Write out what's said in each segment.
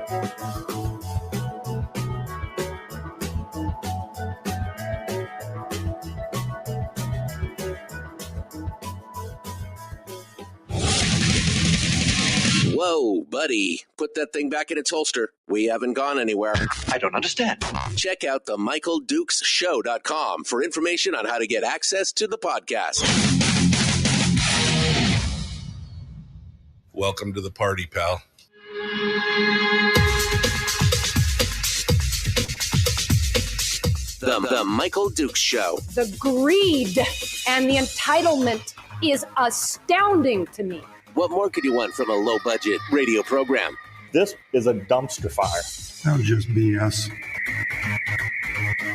Whoa, buddy. Put that thing back in its holster. We haven't gone anywhere. I don't understand. Check out the MichaelDukesShow.com for information on how to get access to the podcast. Welcome to the party, pal. The Michael Dukes Show. The greed and the entitlement is astounding to me. What more could you want from a low-budget radio program? This is a dumpster fire. That was just BS.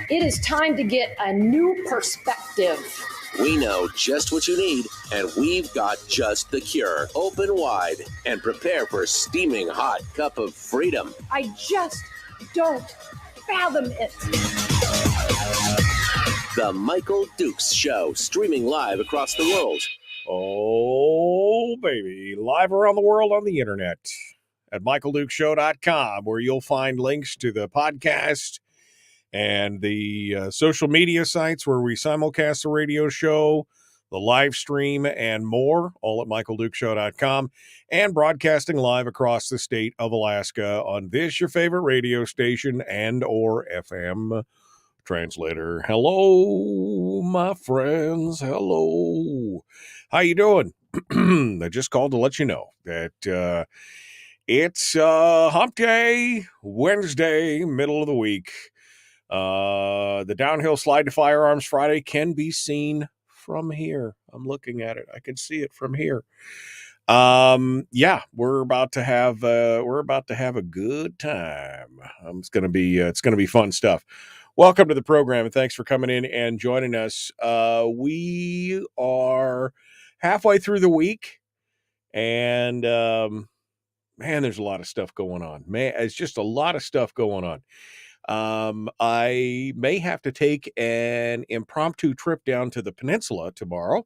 It is time to get a new perspective. We know just what you need, and we've got just the cure. Open wide and prepare for a steaming hot cup of freedom. I just don't fathom it. The Michael Dukes Show, streaming live across the world. Oh, baby. Live around the world on the internet at MichaelDukesShow.com, where you'll find links to the podcast and the social media sites where we simulcast the radio show, the live stream, and more, all at MichaelDukesShow.com, and broadcasting live across the state of Alaska on this, your favorite radio station and or FM translator. Hello, my friends. Hello. How you doing? I just called to let you know that it's hump day, Wednesday, middle of the week. The downhill slide to firearms Friday can be seen from here. I'm looking at it. I can see it from here. Yeah, we're about to have a good time. It's gonna be fun stuff. Welcome to the program, and thanks for coming in and joining us. We are halfway through the week, and man, there's a lot of stuff going on. Man, it's just a lot of stuff going on. I may have to take an impromptu trip down to the peninsula tomorrow,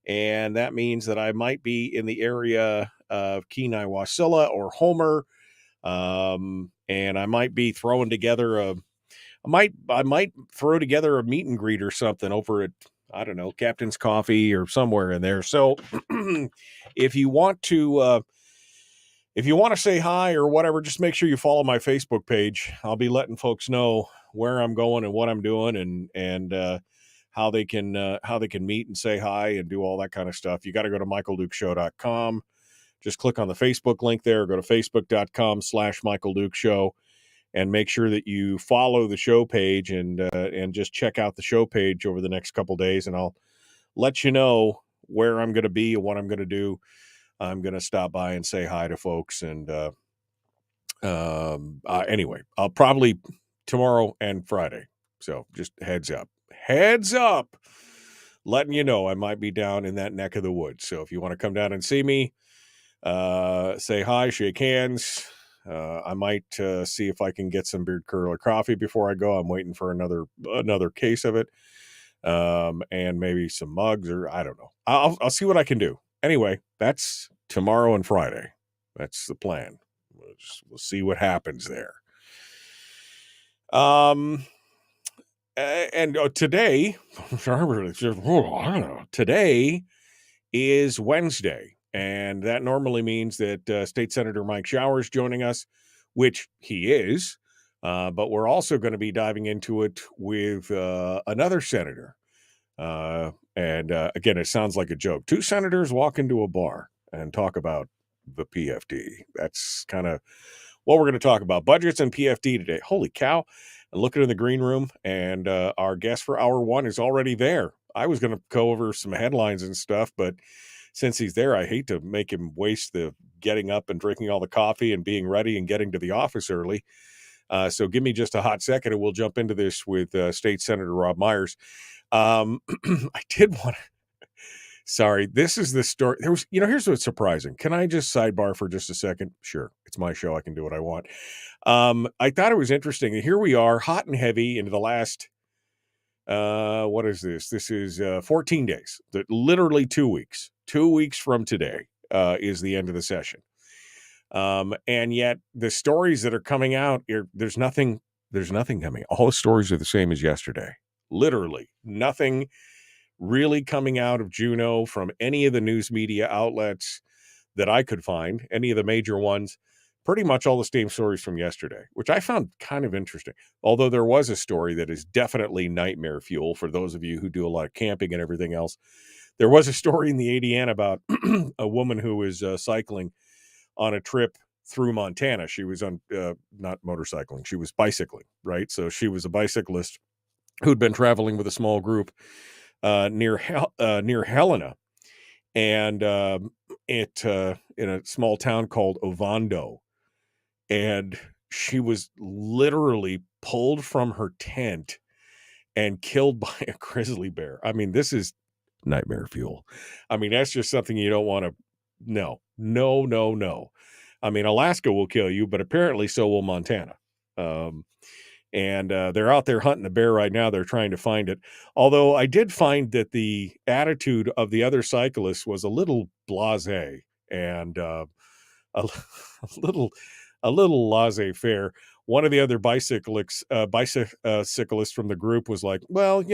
and that means that I might be in the area of Kenai Wasilla or Homer, and I might be throwing together I might throw together a meet and greet or something over at, I don't know, Captain's Coffee or somewhere in there. So if you want to say hi or whatever, just make sure you follow my Facebook page. I'll be letting folks know where I'm going and what I'm doing and how they can meet and say hi and do all that kind of stuff. You got to go to MichaelDukesShow.com. Just click on the Facebook link there. Go to Facebook.com/MichaelDukesShow. And make sure that you follow the show page and just check out the show page over the next couple days, and I'll let you know where I'm going to be and what I'm going to do. I'm going to stop by and say hi to folks, and anyway, I'll probably tomorrow and Friday. So just heads up, letting you know I might be down in that neck of the woods. So if you want to come down and see me, say hi, shake hands. I might see if I can get some beard curler coffee before I go. I'm waiting for another case of it, and maybe some mugs, or I don't know. I'll see what I can do. Anyway, that's tomorrow and Friday. That's the plan. We'll see what happens there. And today, today is Wednesday. And that normally means that State Senator Mike Shower is joining us, which he is. But we're also going to be diving into it with another senator. And again, it sounds like a joke. Two senators walk into a bar and talk about the PFD. That's kind of what we're going to talk about. Budgets and PFD today. Holy cow. I'm looking in the green room, and our guest for hour one is already there. I was going to go over some headlines and stuff, but since he's there, I hate to make him waste the getting up and drinking all the coffee and being ready and getting to the office early. So give me just a hot second and we'll jump into this with State Senator Robb Myers. I did want to, sorry, this is the story. There was, here's what's surprising. Can I just sidebar for just a second? Sure. It's my show. I can do what I want. I thought it was interesting. Here we are, hot and heavy into the last, what is this? This is 14 days, literally 2 weeks. 2 weeks from today is the end of the session. And yet the stories that are coming out, there's nothing coming. All the stories are the same as yesterday. Literally nothing really coming out of Juneau from any of the news media outlets that I could find, any of the major ones. Pretty much all the same stories from yesterday, which I found kind of interesting. Although there was a story that is definitely nightmare fuel for those of you who do a lot of camping and everything else. There was a story in the ADN about a woman who was cycling on a trip through Montana. She was on not motorcycling, she was bicycling, right? So she was a bicyclist who'd been traveling with a small group near Helena, and in a small town called Ovando. And she was literally pulled from her tent and killed by a grizzly bear. I mean, this is nightmare fuel. I mean, that's just something you don't want to. No. I mean, Alaska will kill you, but apparently so will Montana. And they're out there hunting a bear right now. They're trying to find it. Although I did find that the attitude of the other cyclists was a little blasé and a little laissez-faire. One of the other bicyclists from the group was like, well,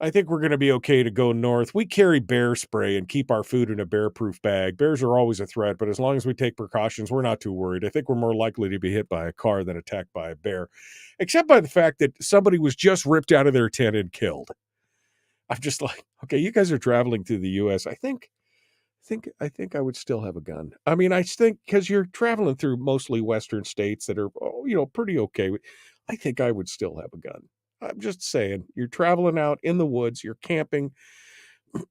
I think we're going to be okay to go north. We carry bear spray and keep our food in a bear-proof bag. Bears are always a threat, but as long as we take precautions, we're not too worried. I think we're more likely to be hit by a car than attacked by a bear, except by the fact that somebody was just ripped out of their tent and killed. I'm just like, okay, you guys are traveling through the U.S. I think I would still have a gun. I mean, I think because you're traveling through mostly Western states that are, pretty okay. I think I would still have a gun. I'm just saying, you're traveling out in the woods, you're camping.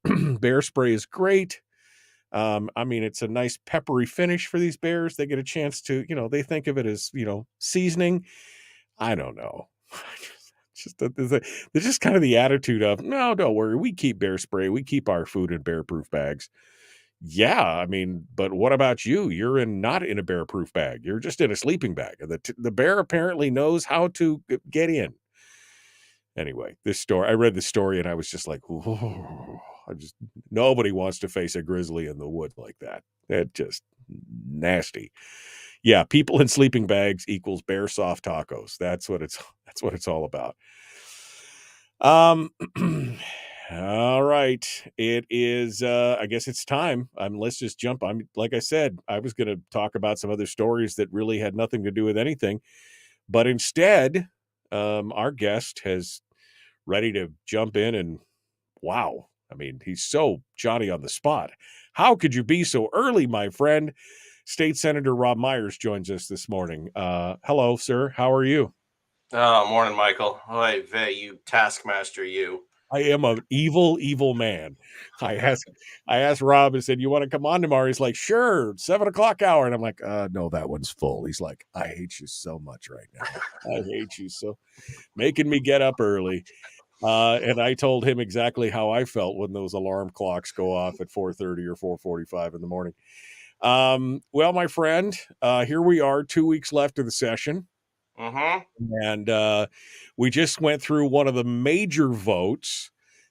Bear spray is great. I mean, it's a nice peppery finish for these bears. They get a chance to, they think of it as, seasoning. I don't know. There's just kind of the attitude of, no, don't worry. We keep bear spray. We keep our food in bear-proof bags. Yeah, I mean, but what about you? You're not in a bear-proof bag. You're just in a sleeping bag. The bear apparently knows how to get in. Anyway, I read the story and I was just like, nobody wants to face a grizzly in the woods like that. That's just nasty. Yeah, people in sleeping bags equals bear soft tacos. That's what it's all about. All right. It is I guess it's time. Let's just jump. Like I said, I was going to talk about some other stories that really had nothing to do with anything, but instead, our guest has ready to jump in and wow. I mean, he's so Johnny on the spot. How could you be so early, my friend? State Senator Robb Myers joins us this morning. Hello, sir. How are you? Oh, morning, Michael. Oy vey, you taskmaster, you. I am an evil man. I asked Rob and said, you want to come on tomorrow? He's like, sure, 7:00 hour. And I'm like, no, that one's full. He's like, I hate you so much right now. I hate you so making me get up early. And I told him exactly how I felt when those alarm clocks go off at 4:30 or 4:45 in the morning. Well, my friend, here we are, 2 weeks left of the session. Mm-hmm. And we just went through one of the major votes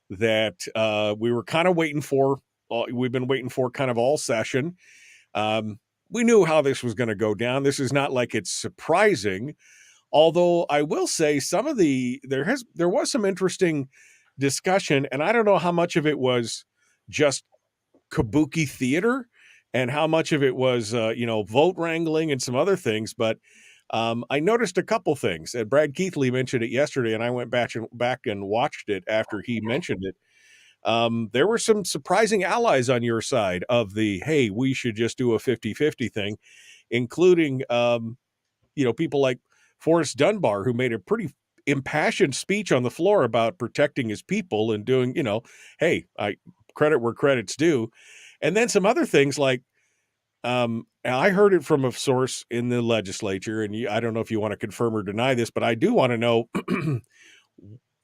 that we were kind of waiting for. We've been waiting for kind of all session. We knew how this was going to go down. This is not like it's surprising. Although I will say there was some interesting discussion, and I don't know how much of it was just kabuki theater and how much of it was, vote wrangling and some other things. But I noticed a couple things, and Brad Keithley mentioned it yesterday, and I went back and watched it after he mentioned it. There were some surprising allies on your side of the, hey, we should just do a 50-50 thing, including, people like Forrest Dunbar, who made a pretty impassioned speech on the floor about protecting his people and doing, hey, I credit where credit's due. And then some other things like, I heard it from a source in the legislature, and I don't know if you want to confirm or deny this, but I do want to know.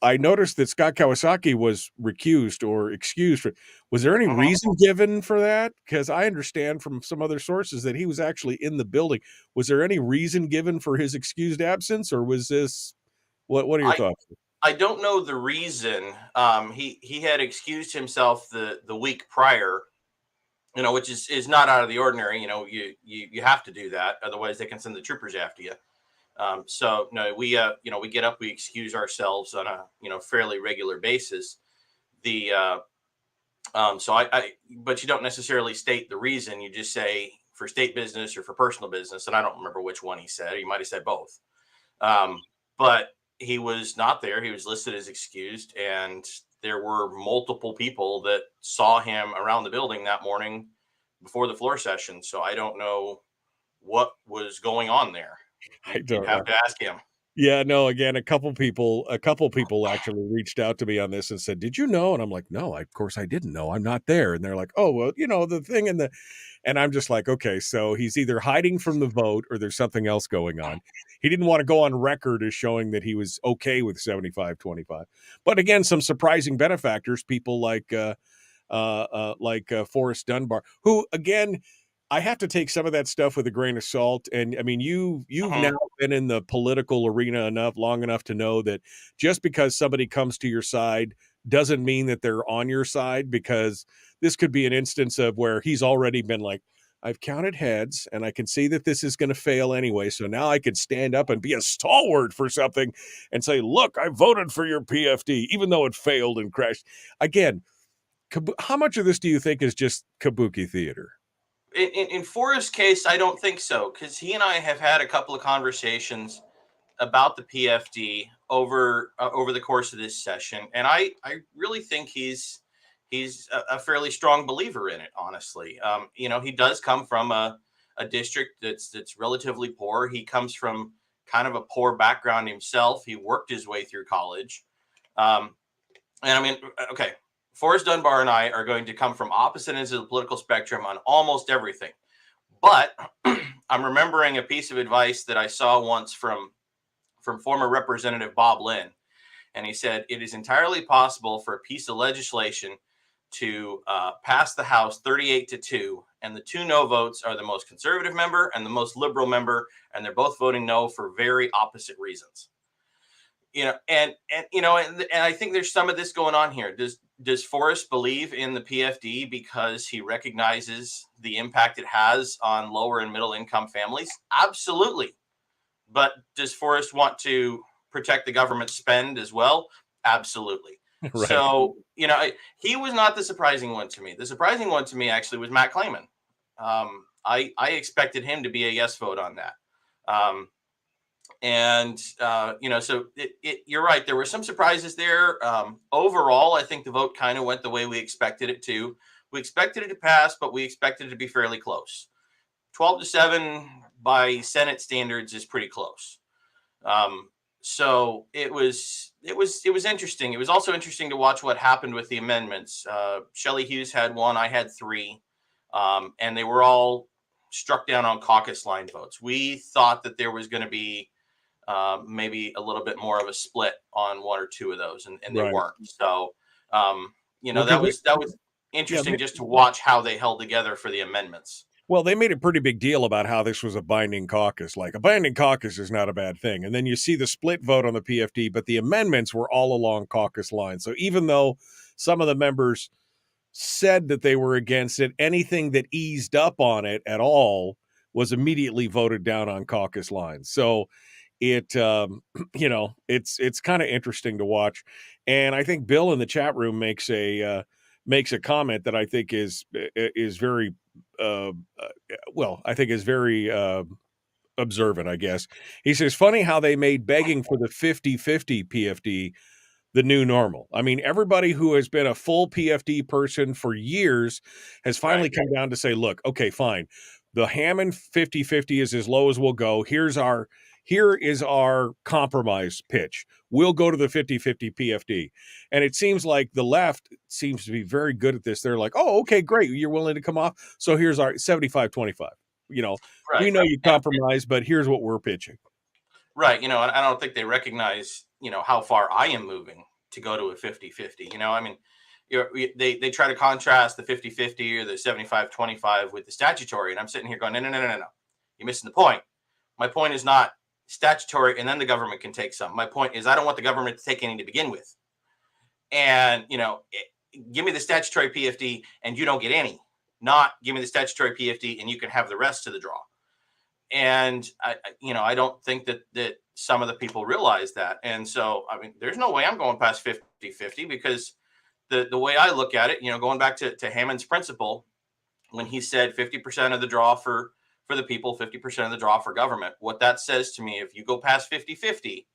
I noticed that Scott Kawasaki was recused or excused. Was there any reason given for that? Because I understand from some other sources that he was actually in the building. Was there any reason given for his excused absence, or was this what are your thoughts? I don't know the reason. He had excused himself the week prior which is not out of the ordinary. You have to do that. Otherwise they can send the troopers after you. So no, we get up, we excuse ourselves on a, fairly regular basis. But you don't necessarily state the reason. You just say for state business or for personal business. And I don't remember which one he said. He might've said both. But he was not there. He was listed as excused, and there were multiple people that saw him around the building that morning before the floor session. So I don't know what was going on there. You'd have to ask him. Yeah, no, again, a couple people actually reached out to me on this and said, "Did you know?" And I'm like, "No, of course I didn't know. I'm not there." And they're like, "Oh, well, the thing and I'm just like, okay, so he's either hiding from the vote or there's something else going on. He didn't want to go on record as showing that he was okay with 75-25. But again, some surprising benefactors, people like Forrest Dunbar, who, again, I have to take some of that stuff with a grain of salt. And I mean, you've now been in the political arena long enough to know that just because somebody comes to your side doesn't mean that they're on your side, because this could be an instance of where he's already been like, I've counted heads and I can see that this is going to fail anyway. So now I could stand up and be a stalwart for something and say, look, I voted for your PFD, even though it failed and crashed. Again, how much of this do you think is just kabuki theater? In Forrest's case, I don't think so, because he and I have had a couple of conversations about the PFD over the course of this session, and I really think he's a fairly strong believer in it. Honestly, he does come from a district that's relatively poor. He comes from kind of a poor background himself. He worked his way through college, and I mean, okay. Forrest Dunbar and I are going to come from opposite ends of the political spectrum on almost everything. But I'm remembering a piece of advice that I saw once from former Representative Bob Lynn. And he said, it is entirely possible for a piece of legislation to pass the House 38-2. And the two no votes are the most conservative member and the most liberal member. And they're both voting no for very opposite reasons. And I think there's some of this going on here. Does Forrest believe in the PFD because he recognizes the impact it has on lower and middle income families? Absolutely. But does Forrest want to protect the government spend as well? Absolutely. Right. So, he was not the surprising one to me. The surprising one to me actually was Matt Clayman. I expected him to be a yes vote on that. So you're right. There were some surprises there. Overall, I think the vote kind of went the way we expected it to. We expected it to pass, but we expected it to be fairly close. 12-7 by Senate standards is pretty close. So it was interesting. It was also interesting to watch what happened with the amendments. Shelley Hughes had one, I had three, and they were all struck down on caucus line votes. We thought that there was going to be maybe a little bit more of a split on one or two of those, and they weren't. So, that was interesting just to watch how they held together for the amendments. Well, they made a pretty big deal about how this was a binding caucus. Like, a binding caucus is not a bad thing. And then you see the split vote on the PFD, but the amendments were all along caucus lines. So even though some of the members said that they were against it, anything that eased up on it at all was immediately voted down on caucus lines. So it's kind of interesting to watch. And I think Bill in the chat room makes a comment that I think is very observant, I guess. He says, funny how they made begging for the 50-50 PFD the new normal. I mean, everybody who has been a full PFD person for years has finally come down to say, look, okay, fine. The Hammond 50-50 is as low as we'll go. Here is our compromise pitch. We'll go to the 50-50 PFD. And it seems like the left seems to be very good at this. They're like, oh, okay, great. You're willing to come off. So here's our 75-25. We know you compromise, but here's what we're pitching. Right. I don't think they recognize, how far I am moving to go to a 50-50. I mean, they try to contrast the 50-50 or the 75-25 with the statutory. And I'm sitting here going, no. You're missing the point. My point is not statutory and then the government can take some. My point is I don't want the government to take any to begin with. And, give me the statutory PFD and you don't get any. not give me the statutory PFD and you can have the rest of the draw. And I don't think that some of the people realize that. And so, I mean, there's no way I'm going past 50-50 because the way I look at it, going back to Hammond's principle, when he said 50% of the draw for the people, 50% of the draw for government, what that says to me, if you go past 50-50,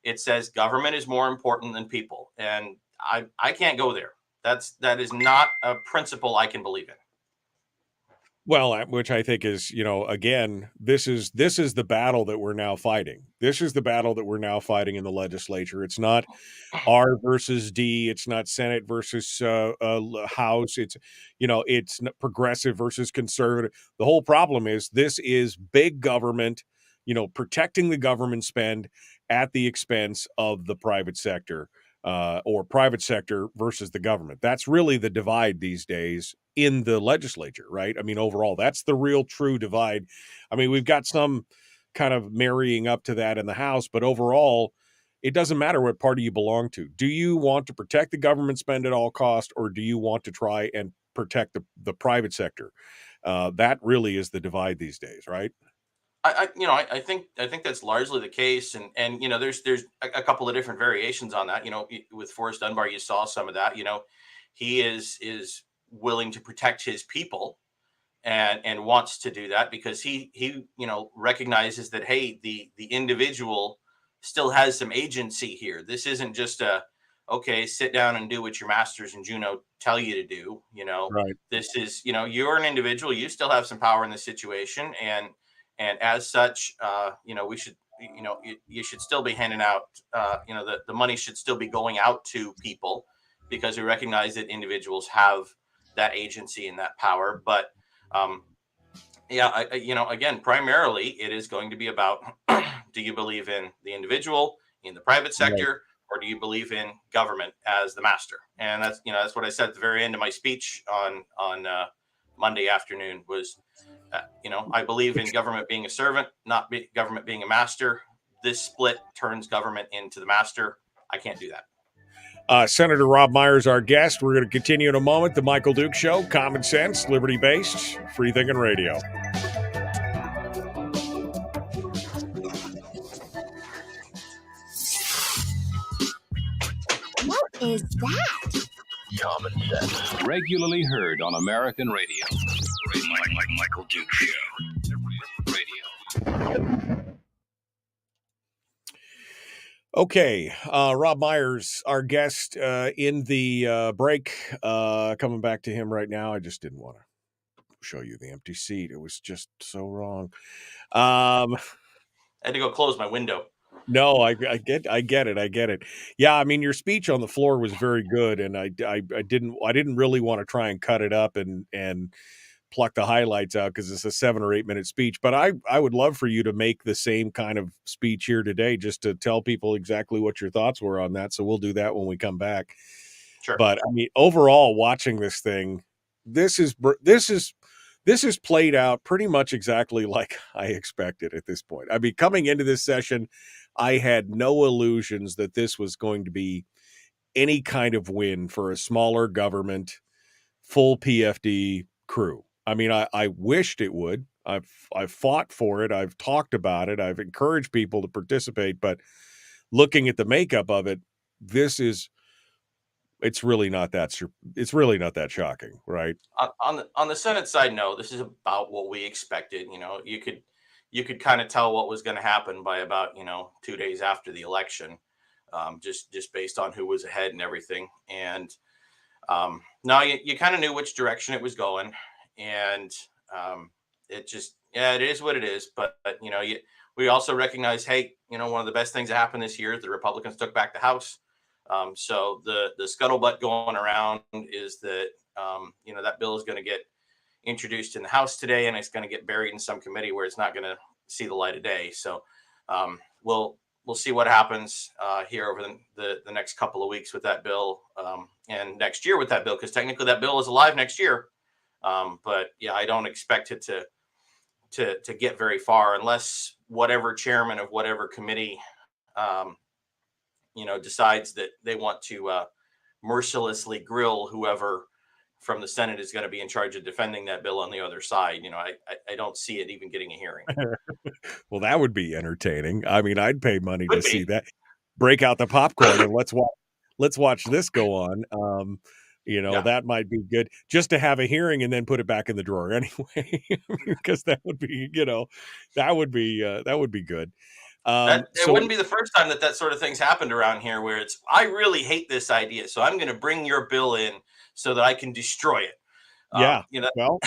it says government is more important than people. And I can't go there. That is not a principle I can believe in. Well, which I think is, again, this is the battle that we're now fighting. This is the battle that we're now fighting in the legislature. It's not R versus D. It's not Senate versus House. It's progressive versus conservative. The whole problem is this is big government, protecting the government spend at the expense of the private sector. Or private sector versus the government. That's really the divide these days in the legislature, right? I mean, overall, that's the real true divide. I mean, we've got some kind of marrying up to that in the House, but overall, it doesn't matter what party you belong to. Do you want to protect the government spend at all cost, or do you want to try and protect the private sector? That really is the divide these days, right? I think that's largely the case, and there's a couple of different variations on that. With Forrest Dunbar, you saw some of that. He is willing to protect his people, and wants to do that because he recognizes that, hey, the individual still has some agency here. This isn't just okay, sit down and do what your masters in Juneau tell you to do. Right. This is you're an individual. You still have some power in this situation, and as such, we should, you should still be handing out, the money should still be going out to people because we recognize that individuals have that agency and that power. But, again, primarily it is going to be about, do you believe in the individual, in the private sector, or do you believe in government as the master? And that's what I said at the very end of my speech on Monday afternoon was, I believe in government being a servant, not government being a master. This split turns government into the master. I can't do that. Senator Robb Myers, our guest. We're going to continue in a moment. The Michael Duke Show, common sense, liberty-based, free thinking radio. What is that? Common sense. Regularly heard on American radio. Michael Duke Show. Radio. Okay, Robb Myers, our guest in the break. Coming back to him right now. I just didn't want to show you the empty seat. It was just so wrong. I had to go close my window. No, I get it. Yeah, I mean, your speech on the floor was very good, and I didn't really want to try and cut it up and pluck the highlights out because it's a 7 or 8 minute speech. But I would love for you to make the same kind of speech here today, just to tell people exactly what your thoughts were on that. So we'll do that when we come back. Sure. But I mean, overall, watching this thing, this is played out pretty much exactly like I expected at this point. I mean, coming into this session, I had no illusions that this was going to be any kind of win for a smaller government, full PFD crew. I mean, I wished it would. I've fought for it. I've talked about it. I've encouraged people to participate. But looking at the makeup of it, it's really not that shocking, right? On the Senate side, no, this is about what we expected. You could kind of tell what was going to happen by about 2 days after the election, just based on who was ahead and everything. And now you kind of knew which direction it was going, and it is what it is. But we also recognize, hey, one of the best things that happened this year is the Republicans took back the House. So the scuttlebutt going around is that that bill is going to get introduced in the House today, and it's going to get buried in some committee where it's not going to see the light of day. So we'll see what happens here over the next couple of weeks with that bill, and next year with that bill, because technically that bill is alive next year. But yeah, I don't expect it to get very far unless whatever chairman of whatever committee decides that they want to mercilessly grill whoever from the Senate is going to be in charge of defending that bill on the other side. I don't see it even getting a hearing. Well, that would be entertaining. I mean, I'd pay money Could to see be. that. Break out the popcorn and let's watch this go on. Yeah. That might be good just to have a hearing and then put it back in the drawer anyway, because that would be, that would be good. It So wouldn't be the first time that sort of thing's happened around here, where I really hate this idea, so I'm going to bring your bill in so that I can destroy it. yeah, well,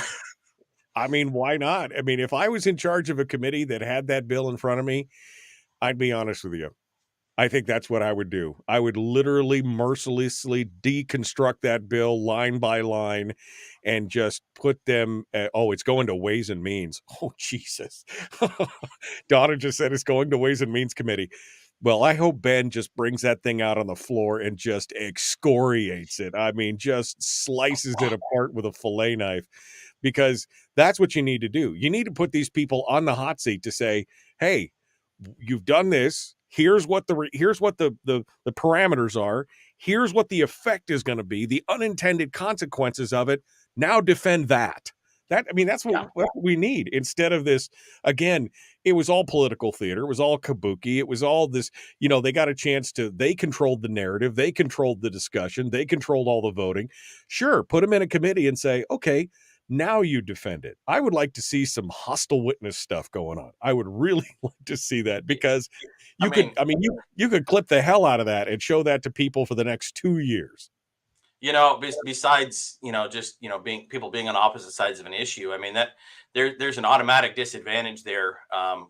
I mean, why not? I mean, if I was in charge of a committee that had that bill in front of me, I'd be honest with you. I think that's what I would do. I would literally mercilessly deconstruct that bill line by line and just put them it's going to Ways and Means. Oh, Jesus. Donna just said it's going to Ways and Means Committee. Well, I hope Ben just brings that thing out on the floor and just excoriates it. I mean, just slices it apart with a fillet knife, because that's what you need to do. You need to put these people on the hot seat to say, hey, you've done this. Here's what the parameters are. Here's what the effect is going to be, the unintended consequences of it. Now defend that. That's what we need, instead of this. Again, it was all political theater. It was all kabuki. It was all this, they got a chance they controlled the narrative. They controlled the discussion. They controlled all the voting. Sure, put them in a committee and say, okay, now you defend it. I would like to see some hostile witness stuff going on. I would really like to see that, because you could clip the hell out of that and show that to people for the next 2 years. Besides, people being on opposite sides of an issue. I mean, that there's an automatic disadvantage there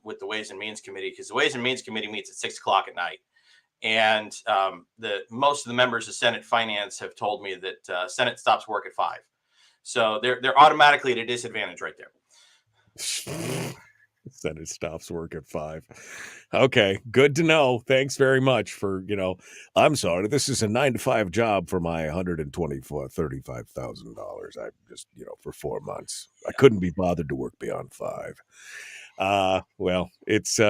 with the Ways and Means Committee, because the Ways and Means Committee meets at 6:00 at night. And most of the members of Senate Finance have told me that Senate stops work at 5. So they're automatically at a disadvantage right there. Senate stops work at 5. Okay, good to know. Thanks very much for, I'm sorry, this is a 9-to-5 job for my $135,000. I just, for 4 months. Yeah. I couldn't be bothered to work beyond 5. Well, it's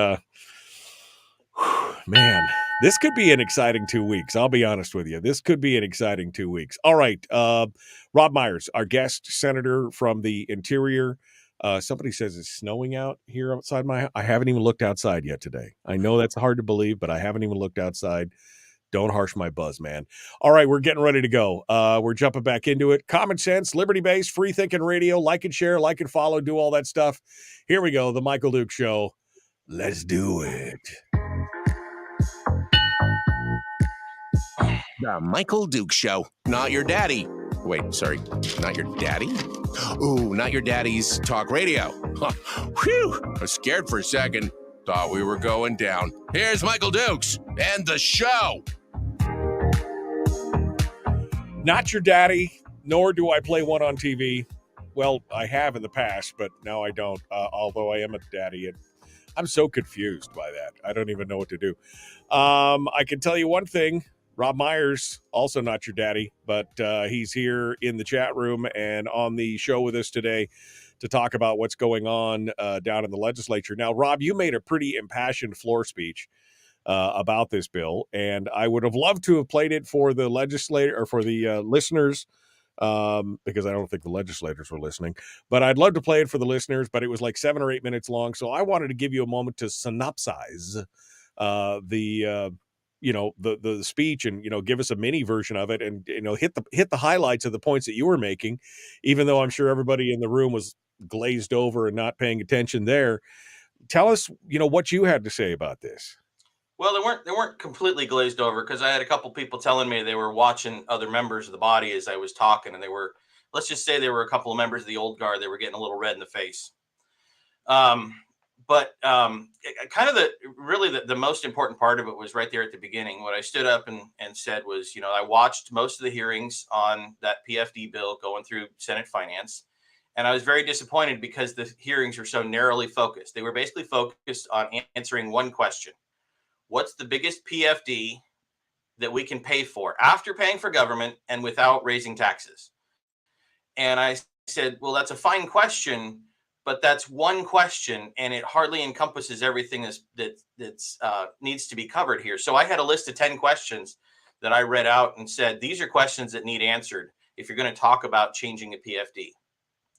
man, this could be an exciting 2 weeks. I'll be honest with you. This could be an exciting 2 weeks. All right. Robb Myers, our guest senator from the Interior. Somebody says it's snowing out here outside I haven't even looked outside yet today. I know that's hard to believe, but I haven't even looked outside. Don't harsh my buzz, man. All right, we're getting ready to go. We're jumping back into it. Common sense, liberty-based, free-thinking radio. Like and share, like and follow, do all that stuff. Here we go, the Michael Duke Show. Let's do it. The Michael Duke Show. Not your daddy. Wait, sorry. Not your daddy? Ooh, not your daddy's talk radio. Whew. I was scared for a second. Thought we were going down. Here's Michael Dukes and the show. Not your daddy, nor do I play one on TV. Well, I have in the past, but now I don't, although I am a daddy. And I'm so confused by that. I don't even know what to do. I can tell you one thing. Robb Myers, also not your daddy, but he's here in the chat room and on the show with us today to talk about what's going on down in the legislature. Now, Robb, you made a pretty impassioned floor speech about this bill, and I would have loved to have played it for the legislator or for the listeners, because I don't think the legislators were listening, but I'd love to play it for the listeners, but it was like 7 or 8 minutes long. So I wanted to give you a moment to synopsize the speech and, give us a mini version of it and, hit the highlights of the points that you were making, even though I'm sure everybody in the room was glazed over and not paying attention there. Tell us, what you had to say about this. Well, they weren't completely glazed over, because I had a couple people telling me they were watching other members of the body as I was talking, and let's just say they were a couple of members of the old guard. They were getting a little red in the face. But kind of the most important part of it was right there at the beginning. What I stood up and said was, I watched most of the hearings on that PFD bill going through Senate Finance, and I was very disappointed because the hearings were so narrowly focused. They were basically focused on answering one question. What's the biggest PFD that we can pay for after paying for government and without raising taxes? And I said, well, that's a fine question, but that's one question, and it hardly encompasses everything that's needs to be covered here. So I had a list of 10 questions that I read out and said, these are questions that need answered. if you're going to talk about changing a PFD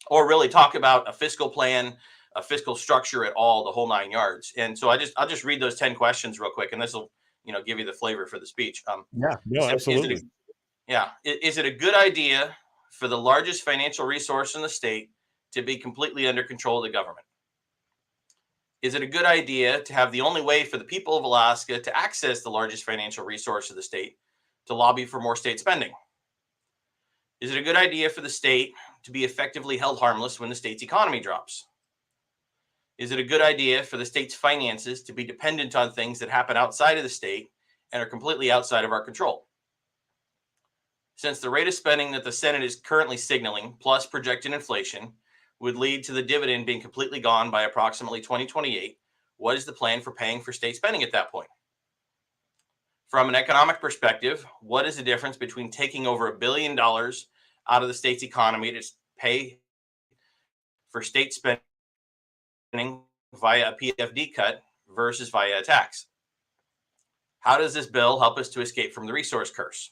or really talk about a fiscal plan, a fiscal structure at all, the whole 9 yards. And so I'll just read those 10 questions real quick, and this will, give you the flavor for the speech. Yeah, no, absolutely. Is it a good idea for the largest financial resource in the state to be completely under control of the government? Is it a good idea to have the only way for the people of Alaska to access the largest financial resource of the state to lobby for more state spending? Is it a good idea for the state to be effectively held harmless when the state's economy drops? Is it a good idea for the state's finances to be dependent on things that happen outside of the state and are completely outside of our control? Since the rate of spending that the Senate is currently signaling, plus projected inflation, would lead to the dividend being completely gone by approximately 2028, what is the plan for paying for state spending at that point? From an economic perspective, what is the difference between taking over $1 billion out of the state's economy to pay for state spending via a PFD cut versus via a tax? How does this bill help us to escape from the resource curse?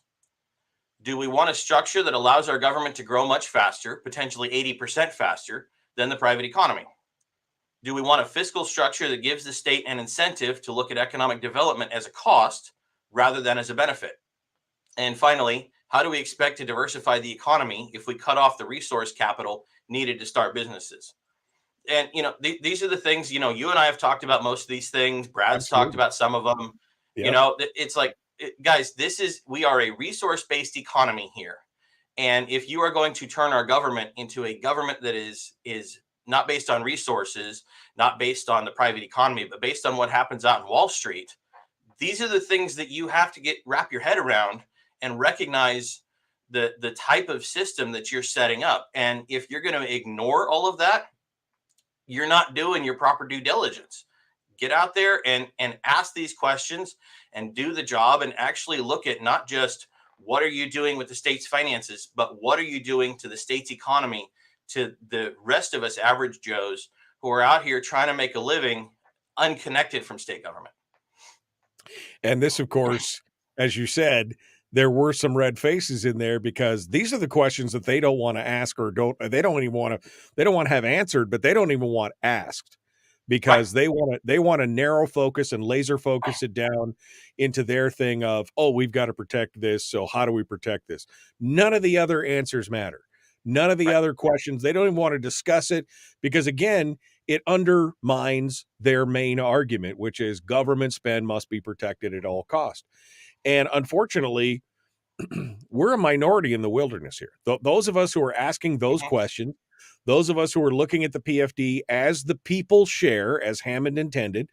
Do we want a structure that allows our government to grow much faster, potentially 80% faster than the private economy? Do we want a fiscal structure that gives the state an incentive to look at economic development as a cost rather than as a benefit? And finally, how do we expect to diversify the economy if we cut off the resource capital needed to start businesses? And, these are the things, you and I have talked about most of these things. Brad's talked about some of them. Yep. It's like, guys, we are a resource-based economy here. And if you are going to turn our government into a government that is not based on resources, not based on the private economy, but based on what happens out in Wall Street, these are the things that you have to wrap your head around and recognize the type of system that you're setting up. And if you're going to ignore all of that, you're not doing your proper due diligence. Get out there and ask these questions and do the job and actually look at not just what are you doing with the state's finances, but what are you doing to the state's economy, to the rest of us average Joes who are out here trying to make a living unconnected from state government. And this, of course, as you said, there were some red faces in there because these are the questions that they don't want to ask or they don't want to have answered, but they don't even want asked. Because they want to narrow focus and laser focus it down into their thing of, oh, we've got to protect this. So how do we protect this? None of the other answers matter. None of the other questions. They don't even want to discuss it because, again, it undermines their main argument, which is government spend must be protected at all costs. And unfortunately, we're a minority in the wilderness here. Those of us who are asking those questions, those of us who are looking at the PFD as the people share, as Hammond intended,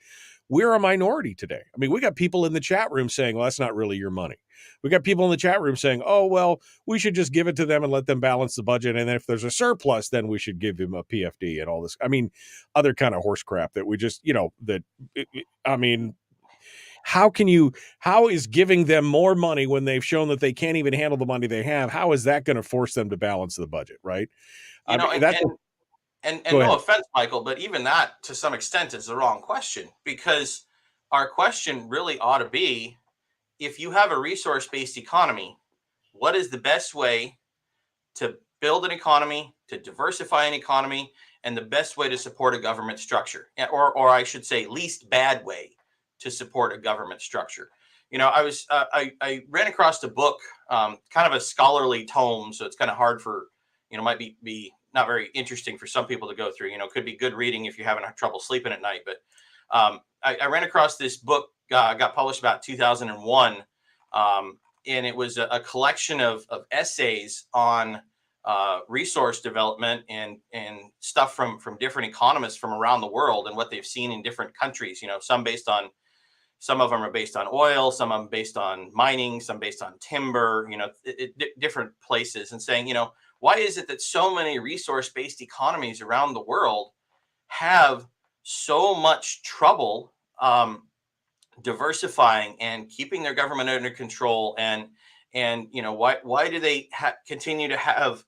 we're a minority today. I mean, we got people in the chat room saying, well, that's not really your money. We got people in the chat room saying, oh, well, we should just give it to them and let them balance the budget. And then if there's a surplus, then we should give them a PFD and all this. I mean, other kind of horse crap that we just, how is giving them more money when they've shown that they can't even handle the money they have? How is that going to force them to balance the budget? Right. And no offense, Michael, but even that to some extent is the wrong question, because our question really ought to be, if you have a resource-based economy, what is the best way to build an economy, to diversify an economy, and the best way to support a government structure, or I should say least bad way to support a government structure? I ran across a book, kind of a scholarly tome, so it's kind of hard for, might be not very interesting for some people to go through. Could be good reading if you're having trouble sleeping at night. But I ran across this book, got published about 2001, and it was a collection of essays on resource development and stuff from different economists from around the world and what they've seen in different countries. Some of them are based on oil, some of them based on mining, some based on timber, different places, and saying, why is it that so many resource-based economies around the world have so much trouble diversifying and keeping their government under control? And why do they continue to have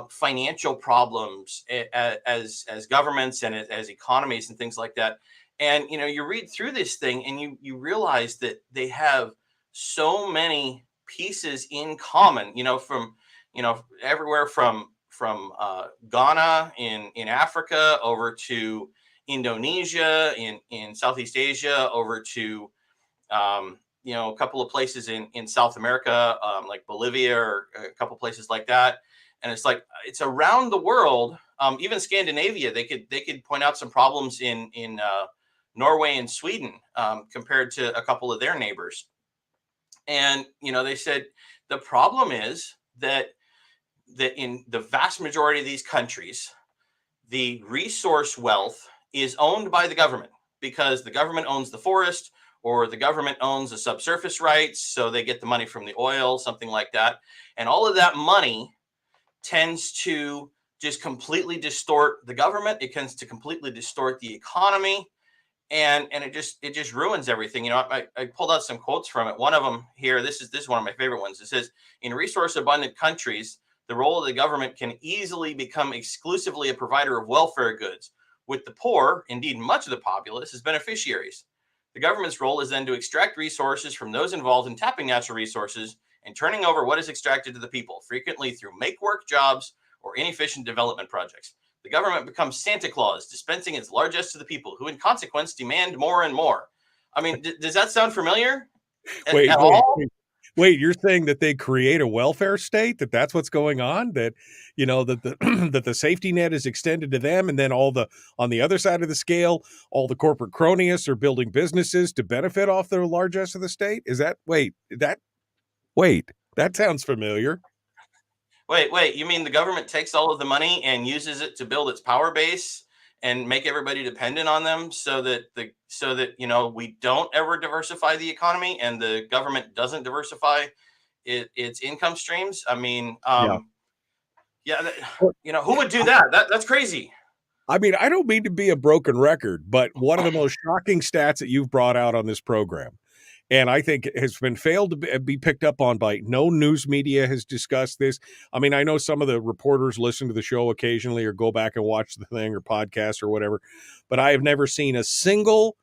financial problems as governments and as economies and things like that? And you read through this thing and you realize that they have so many pieces in common, from everywhere from Ghana in Africa over to Indonesia in Southeast Asia over to a couple of places in South America, like Bolivia or a couple places like that. And it's like, it's around the world. Even Scandinavia, they could point out some problems in Norway and Sweden compared to a couple of their neighbors. And, they said the problem is that in the vast majority of these countries, the resource wealth is owned by the government because the government owns the forest, or the government owns the subsurface rights, so they get the money from the oil, something like that. And all of that money tends to just completely distort the government. It tends to completely distort the economy, and it just ruins everything. I pulled out some quotes from it. One of them here, this is one of my favorite ones. It says, in resource abundant countries, the role of the government can easily become exclusively a provider of welfare goods, with the poor, indeed much of the populace, as beneficiaries. The government's role is then to extract resources from those involved in tapping natural resources and turning over what is extracted to the people, frequently through make-work jobs or inefficient development projects. The government becomes Santa Claus, dispensing its largesse to the people, who in consequence demand more and more. I mean, does that sound familiar at all? Wait, you're saying that they create a welfare state, that's what's going on, that that that the safety net is extended to them, and then on the other side of the scale, all the corporate cronies are building businesses to benefit off the largesse of the state? That sounds familiar. Wait, you mean the government takes all of the money and uses it to build its power base and make everybody dependent on them, so that we don't ever diversify the economy, and the government doesn't diversify its income streams? I mean, who would do that? That's crazy. I mean, I don't mean to be a broken record, but one of the most shocking stats that you've brought out on this program, and I think has been failed to be picked up on by no news media has discussed this. I mean, I know some of the reporters listen to the show occasionally or go back and watch the thing or podcast or whatever, but I have never seen a single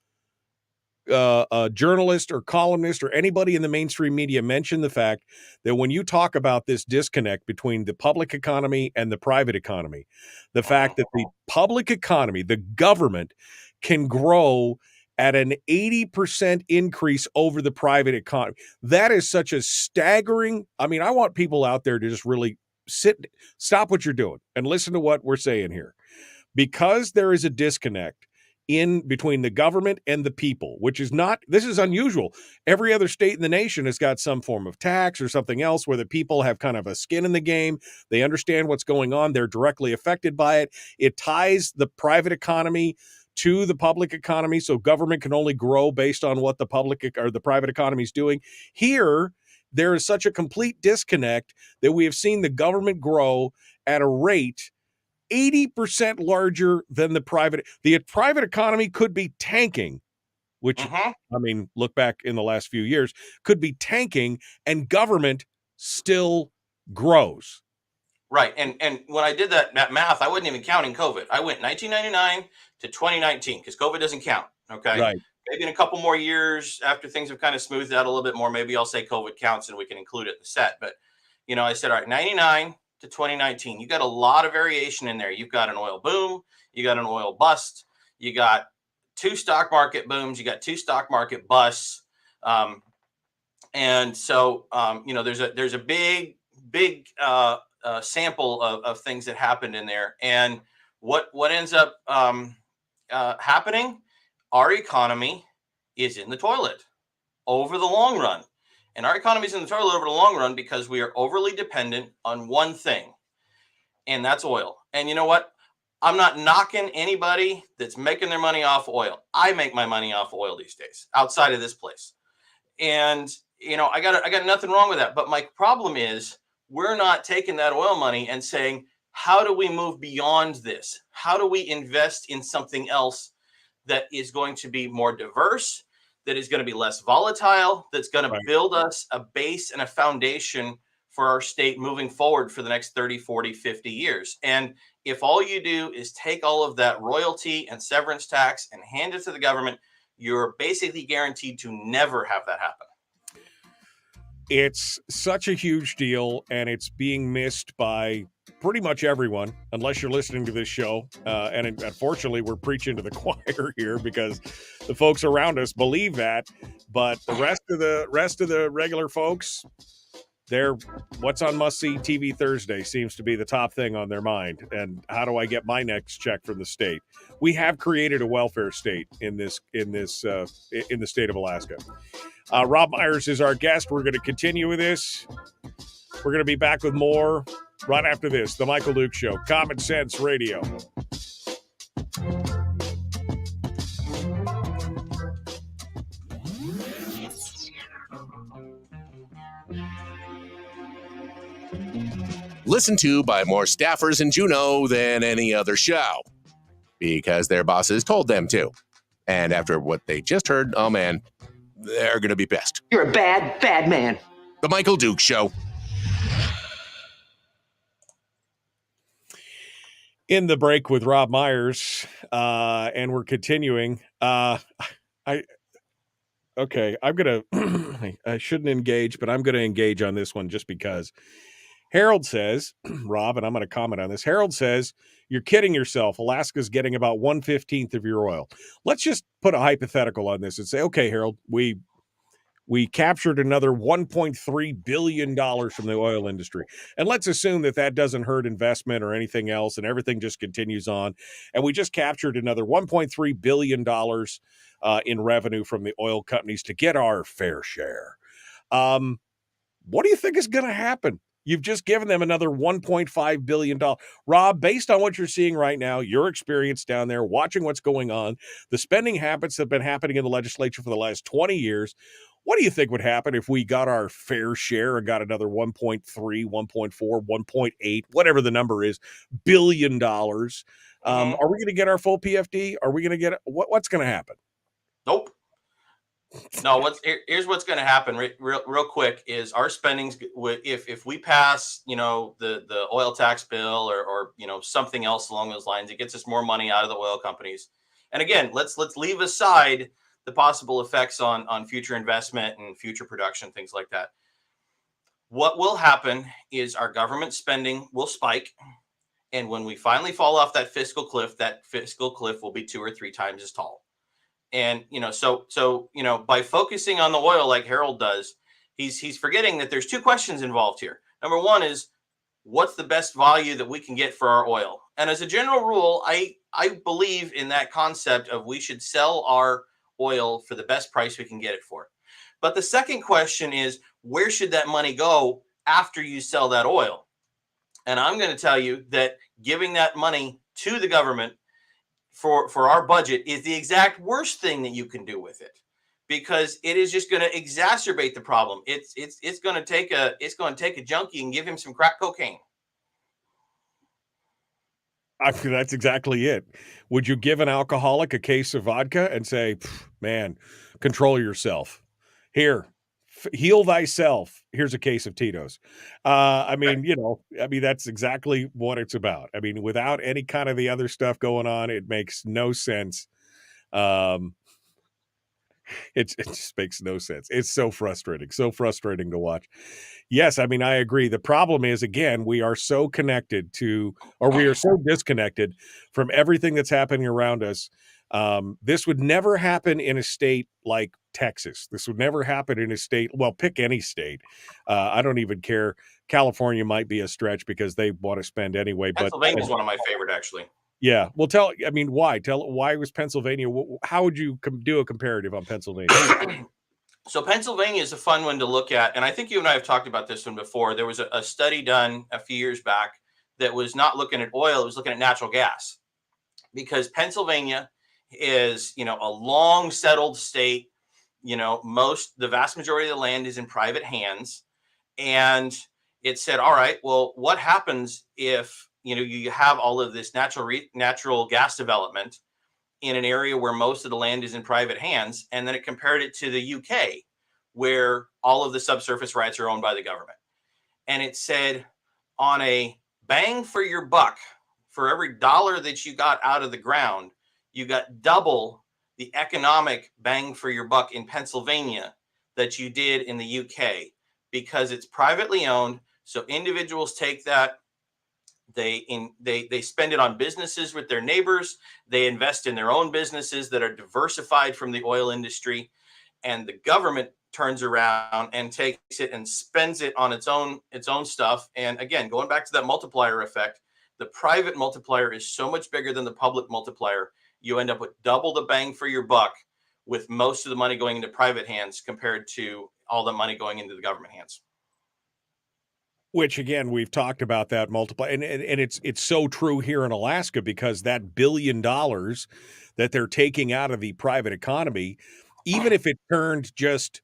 a journalist or columnist or anybody in the mainstream media mention the fact that when you talk about this disconnect between the public economy and the private economy, the fact that the public economy, the government, can grow at an 80% increase over the private economy. That is such a staggering. I mean, I want people out there to just really stop what you're doing and listen to what we're saying here, because there is a disconnect in between the government and the people, this is unusual. Every other state in the nation has got some form of tax or something else where the people have kind of a skin in the game. They understand what's going on. They're directly affected by it. It ties the private economy to the public economy, so government can only grow based on what the public or the private economy is doing. Here, there is such a complete disconnect that we have seen the government grow at a rate 80% larger than the private economy could be tanking, which, I mean, look back in the last few years, could be tanking, and government still grows. Right. And when I did that math, I wasn't even counting COVID. I went 1999 to 2019 because COVID doesn't count. Okay. Right. Maybe in a couple more years after things have kind of smoothed out a little bit more, maybe I'll say COVID counts and we can include it in the set. But, I said, all right, 99 to 2019, you got a lot of variation in there. You've got an oil boom, you got an oil bust, you got two stock market booms, you got two stock market busts. And so, there's a big sample of things that happened in there. And what ends up happening, our economy is in the toilet over the long run. And our economy is in the toilet over the long run because we are overly dependent on one thing, and that's oil. And you know what? I'm not knocking anybody that's making their money off oil. I make my money off oil these days outside of this place. And, I got nothing wrong with that. But my problem is we're not taking that oil money and saying, how do we move beyond this? How do we invest in something else that is going to be more diverse, that is going to be less volatile, that's going to build us a base and a foundation for our state moving forward for the next 30, 40, 50 years. And if all you do is take all of that royalty and severance tax and hand it to the government, you're basically guaranteed to never have that happen. It's such a huge deal, and it's being missed by pretty much everyone, unless you're listening to this show. And unfortunately, we're preaching to the choir here because the folks around us believe that. But the rest of the regular folks, they're what's on must see TV Thursday seems to be the top thing on their mind. And how do I get my next check from the state? We have created a welfare state in the state of Alaska. Robb Myers is our guest. We're going to continue with this. We're going to be back with more right after this. The Michael Duke Show, Common Sense Radio. Listened to by more staffers in Juneau than any other show because their bosses told them to. And after what they just heard, oh man, they're going to be pissed. You're a bad, bad man. The Michael Duke Show. In the break with Robb Myers, and we're continuing. I'm going to, I shouldn't engage, but I'm going to engage on this one just because. Harold says, Rob, and I'm going to comment on this. Harold says, you're kidding yourself. Alaska's getting about 1/15 of your oil. Let's just put a hypothetical on this and say, okay, Harold, we captured another $1.3 billion from the oil industry. And let's assume that doesn't hurt investment or anything else, and everything just continues on. And we just captured another $1.3 billion in revenue from the oil companies to get our fair share. What do you think is going to happen? You've just given them another $1.5 billion. Rob, based on what you're seeing right now, your experience down there, watching what's going on, the spending habits that have been happening in the legislature for the last 20 years, what do you think would happen if we got our fair share and got another 1.3, 1.4, 1.8, whatever the number is, $billion? Are we going to get our full PFD? Are we going to get what's going to happen? Nope. No, here's what's going to happen real quick is our spendings. If we pass, the oil tax bill or something else along those lines, it gets us more money out of the oil companies. And again, let's leave aside the possible effects on future investment and future production, things like that. What will happen is our government spending will spike. And when we finally fall off that fiscal cliff will be 2 or 3 times as tall. And, so by focusing on the oil like Harold does, he's forgetting that there's 2 questions involved here. Number one is, what's the best value that we can get for our oil? And as a general rule, I believe in that concept of we should sell our oil for the best price we can get it for. But the second question is, where should that money go after you sell that oil? And I'm going to tell you that giving that money to the government for our budget is the exact worst thing that you can do with it, because it is just going to exacerbate the problem. It's going to take a junkie and give him some crack cocaine. I mean, that's exactly it. Would you give an alcoholic a case of vodka and say, man, control yourself? Here, heal thyself. Here's a case of Tito's. That's exactly what it's about. I mean, without any kind of the other stuff going on, it makes no sense. It just makes no sense. It's so frustrating to watch. Yes, I mean, I agree. The problem is, again, we are so connected we are so disconnected from everything that's happening around us. This would never happen in a state like Texas. This would never happen in a state. Well, pick any state. I don't even care. California might be a stretch because they want to spend anyway. Pennsylvania is one of my favorite, actually. Yeah. Well, why was Pennsylvania? How would you do a comparative on Pennsylvania? So Pennsylvania is a fun one to look at. And I think you and I have talked about this one before. There was a study done a few years back that was not looking at oil. It was looking at natural gas, because Pennsylvania is, a long settled state. The vast majority of the land is in private hands. And it said, all right, well, what happens if, you have all of this natural gas development in an area where most of the land is in private hands? And then it compared it to the UK, where all of the subsurface rights are owned by the government. And it said, on a bang for your buck, for every dollar that you got out of the ground, you got double the economic bang for your buck in Pennsylvania that you did in the UK, because it's privately owned. So individuals take that, they spend it on businesses with their neighbors. They invest in their own businesses that are diversified from the oil industry, and the government turns around and takes it and spends it on its own stuff. And again, going back to that multiplier effect, the private multiplier is so much bigger than the public multiplier. You end up with double the bang for your buck with most of the money going into private hands compared to all the money going into the government hands. Which again, we've talked about that multiply, and it's so true here in Alaska, because that $1 billion that they're taking out of the private economy, even if it turned just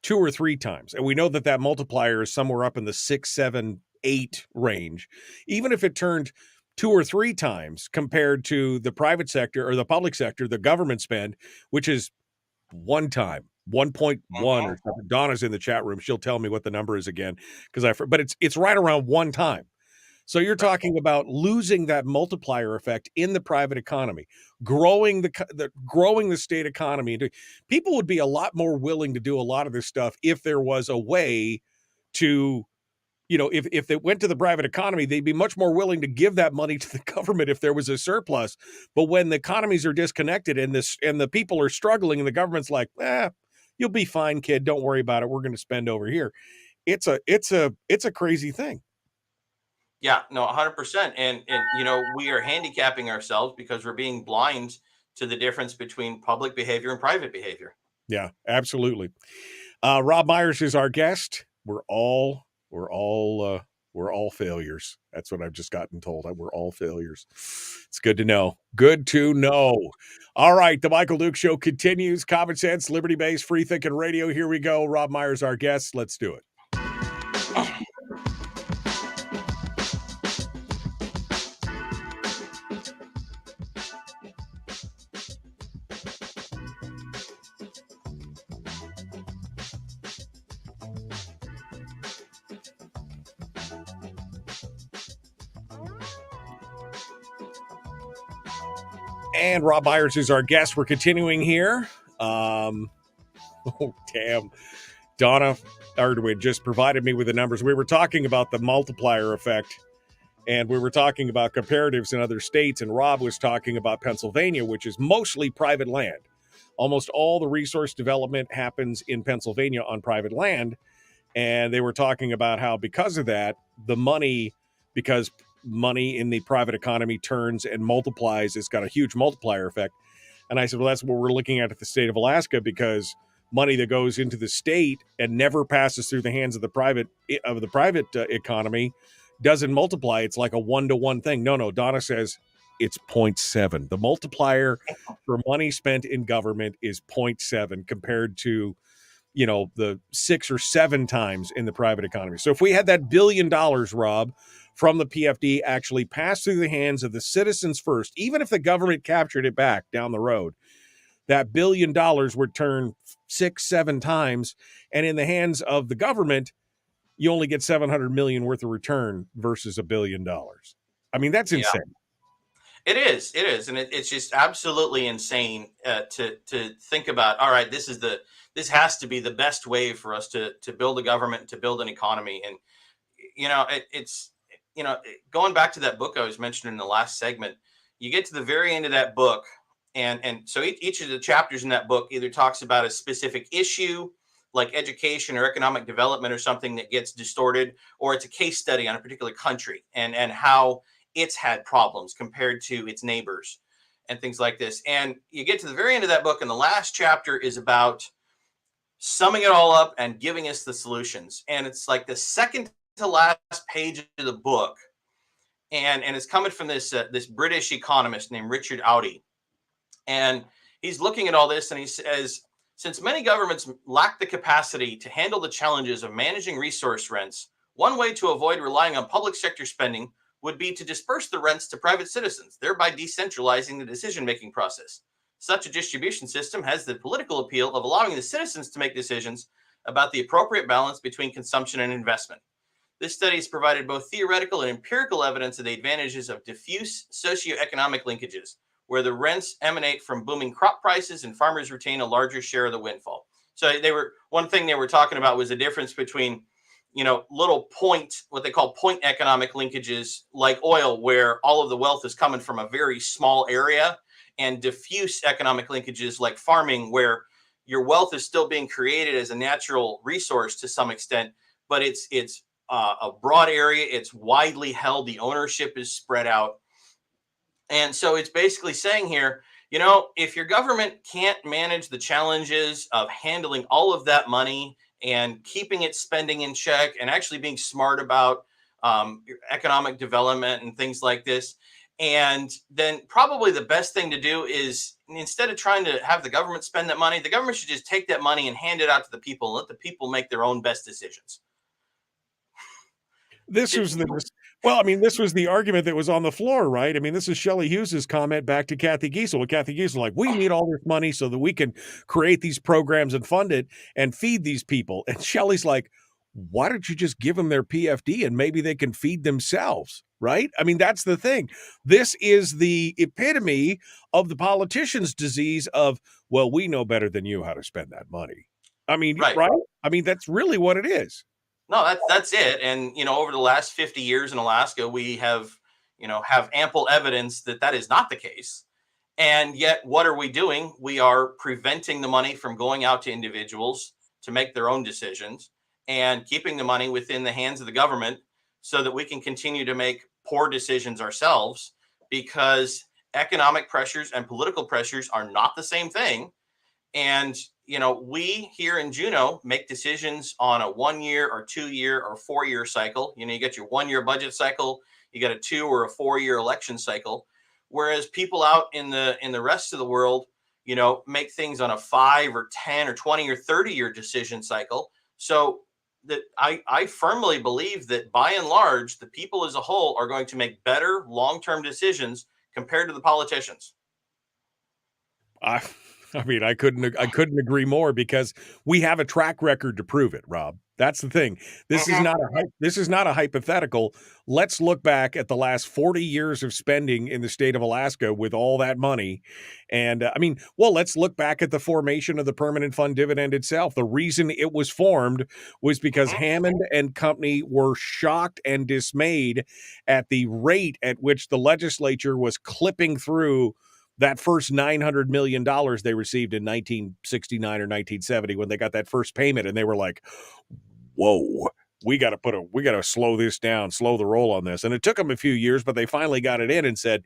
2 or 3 times, and we know that that multiplier is somewhere up in the 6, 7, 8 range, even if it turned 2 or 3 times compared to the private sector or the public sector, the government spend, which is 1 time. 1.1 or something. Donna's in the chat room. She'll tell me what the number is again, but it's right around 1 time. So you're talking about losing that multiplier effect in the private economy, growing the state economy. People would be a lot more willing to do a lot of this stuff if there was a way to, if it went to the private economy, they'd be much more willing to give that money to the government if there was a surplus. But when the economies are disconnected and the people are struggling and the government's like, you'll be fine, kid. Don't worry about it. We're going to spend over here. It's a crazy thing. Yeah, no, 100%. And we are handicapping ourselves because we're being blind to the difference between public behavior and private behavior. Yeah, absolutely. Robb Myers is our guest. We're all failures. That's what I've just gotten told. We're all failures. It's good to know. Good to know. All right. The Michael Duke Show continues. Common sense, liberty-based, free-thinking radio. Here we go. Robb Myers, our guest. Let's do it. And Robb Myers is our guest. We're continuing here. Oh, damn. Donna Ardwin just provided me with the numbers. We were talking about the multiplier effect, and we were talking about comparatives in other states, and Robb was talking about Pennsylvania, which is mostly private land. Almost all the resource development happens in Pennsylvania on private land, and they were talking about how because of that, because money in the private economy turns and multiplies, it's got a huge multiplier effect. And I said, well, that's what we're looking at the state of Alaska, because money that goes into the state and never passes through the hands of the private economy doesn't multiply. It's like a 1-to-1 thing. No, Donna says it's 0.7. The multiplier for money spent in government is 0.7 compared to the 6 or 7 times in the private economy. So if we had that $1 billion, Robb, from the PFD actually pass through the hands of the citizens first, even if the government captured it back down the road, that $1 billion would turn 6, 7 times. And in the hands of the government, you only get $700 million worth of return versus $1 billion. I mean, that's insane. It is. And it's just absolutely insane to think about. All right, this has to be the best way for us to build a government, to build an economy. And, it's going back to that book I was mentioning in the last segment, you get to the very end of that book. And so each of the chapters in that book either talks about a specific issue like education or economic development or something that gets distorted, or it's a case study on a particular country and how it's had problems compared to its neighbors and things like this. And you get to the very end of that book, and the last chapter is about summing it all up and giving us the solutions. And it's like the second to last page of the book. And it's coming from this British economist named Richard Audi. And he's looking at all this and he says, since many governments lack the capacity to handle the challenges of managing resource rents, one way to avoid relying on public sector spending would be to disperse the rents to private citizens, thereby decentralizing the decision-making process. Such a distribution system has the political appeal of allowing the citizens to make decisions about the appropriate balance between consumption and investment. This study has provided both theoretical and empirical evidence of the advantages of diffuse socioeconomic linkages, where the rents emanate from booming crop prices and farmers retain a larger share of the windfall. So one thing they were talking about was the difference between little point, what they call point economic linkages like oil, where all of the wealth is coming from a very small area, and diffuse economic linkages like farming, where your wealth is still being created as a natural resource to some extent, but it's a broad area. It's widely held. The ownership is spread out. And so it's basically saying here, if your government can't manage the challenges of handling all of that money and keeping its spending in check and actually being smart about economic development and things like this, and then probably the best thing to do is, instead of trying to have the government spend that money, the government should just take that money and hand it out to the people and let the people make their own best decisions. This was the argument that was on the floor, right? I mean, this is Shelley Hughes's comment back to Kathy Giesel. Kathy Giesel, like, we need all this money so that we can create these programs and fund it and feed these people. And Shelley's like, why don't you just give them their PFD and maybe they can feed themselves, right? I mean, that's the thing. This is the epitome of the politician's disease of, well, we know better than you how to spend that money. I mean, right? I mean, that's really what it is. No, that's it. And, over the last 50 years in Alaska, we have ample evidence that that is not the case. And yet, what are we doing? We are preventing the money from going out to individuals to make their own decisions, and keeping the money within the hands of the government so that we can continue to make poor decisions ourselves, because economic pressures and political pressures are not the same thing. And, we here in Juneau make decisions on a 1 year or 2 year or 4 year cycle. You get your 1 year budget cycle, you got a 2 or a 4 year election cycle. Whereas people out in the rest of the world, make things on a 5 or 10 or 20 or 30 year decision cycle. So that I firmly believe that by and large, the people as a whole are going to make better long-term decisions compared to the politicians. I mean, I couldn't agree more, because we have a track record to prove it, Rob. That's the thing. This is not a hypothetical. Let's look back at the last 40 years of spending in the state of Alaska with all that money. And let's look back at the formation of the permanent fund dividend itself. The reason it was formed was because Hammond and company were shocked and dismayed at the rate at which the legislature was clipping through that first $900 million they received in 1969 or 1970 when they got that first payment. And they were like, whoa, we got to slow this down, slow the roll on this. And it took them a few years, but they finally got it in and said,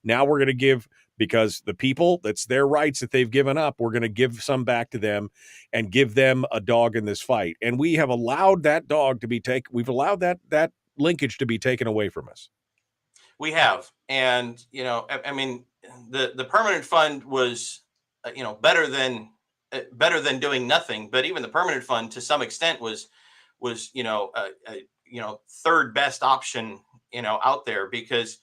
now we're going to give, because the people, that's their rights that they've given up, we're going to give some back to them and give them a dog in this fight. And we have allowed that dog to be we've allowed that linkage to be taken away from us. We have. And, the permanent fund was, better than doing nothing. But even the permanent fund, to some extent, was third best option, out there, because,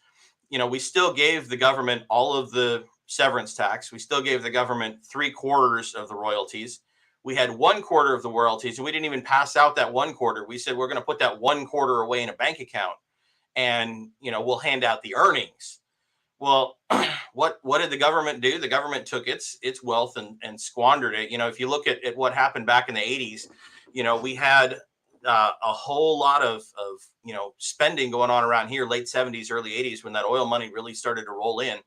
we still gave the government all of the severance tax. We still gave the government 3/4 of the royalties. We had 1/4 of the royalties, and we didn't even pass out that 1/4. We said, we're going to put that 1/4 away in a bank account, and, we'll hand out the earnings. Well, what did the government do? The government took its wealth and squandered it. If you look at what happened back in the 80s, we had a whole lot of spending going on around here, late 70s, early 80s, when that oil money really started to roll in.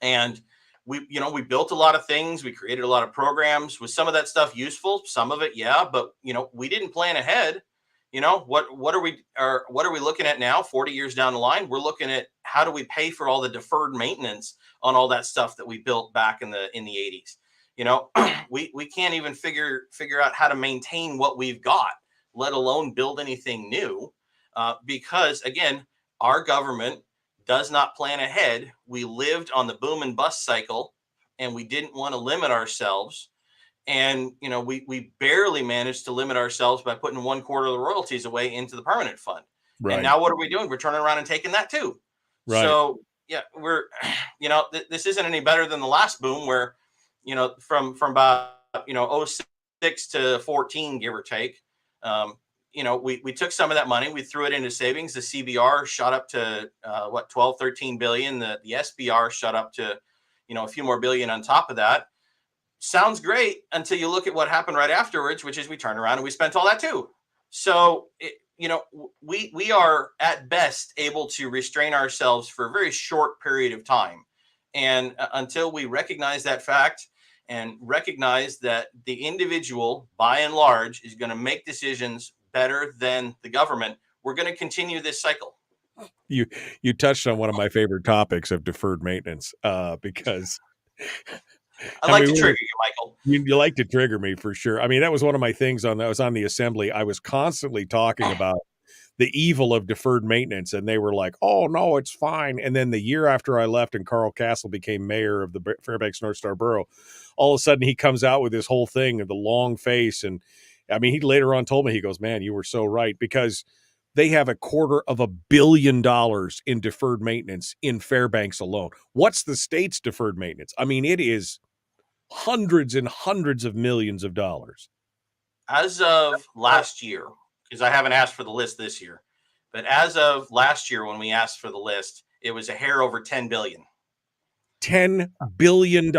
And we built a lot of things. We created a lot of programs. Was some of that stuff useful? Some of it, yeah. But, we didn't plan ahead. What are we looking at now? 40 years down the line, we're looking at how do we pay for all the deferred maintenance on all that stuff that we built back in the 80s. We can't even figure out how to maintain what we've got, let alone build anything new, because again, our government does not plan ahead. We lived on the boom and bust cycle, and we didn't want to limit ourselves. And, we barely managed to limit ourselves by putting 1/4 of the royalties away into the permanent fund. Right. And now what are we doing? We're turning around and taking that too. Right. So, yeah, we're, this isn't any better than the last boom where, from about, 06 to 14, give or take, we took some of that money, we threw it into savings. The CBR shot up to 12, 13 billion. The SBR shot up to, a few more billion on top of that. Sounds great until you look at what happened right afterwards, which is we turned around and we spent all that too. So, we are at best able to restrain ourselves for a very short period of time. And until we recognize that fact and recognize that the individual, by and large, is going to make decisions better than the government, we're going to continue this cycle. You touched on one of my favorite topics of deferred maintenance, because I like to trigger you, Michael. You like to trigger me for sure. I mean, that was one of my things I was on the assembly. I was constantly talking about the evil of deferred maintenance, and they were like, "Oh no, it's fine." And then the year after I left and Carl Castle became mayor of the Fairbanks North Star Borough, all of a sudden he comes out with this whole thing of the long face. And I mean, he later on told me, he goes, "Man, you were so right," because they have $250 million in deferred maintenance in Fairbanks alone. What's the state's deferred maintenance? I mean, it is hundreds and hundreds of millions of dollars. As of last year, because I haven't asked for the list this year, but as of last year when we asked for the list, it was a hair over 10 billion. $10 billion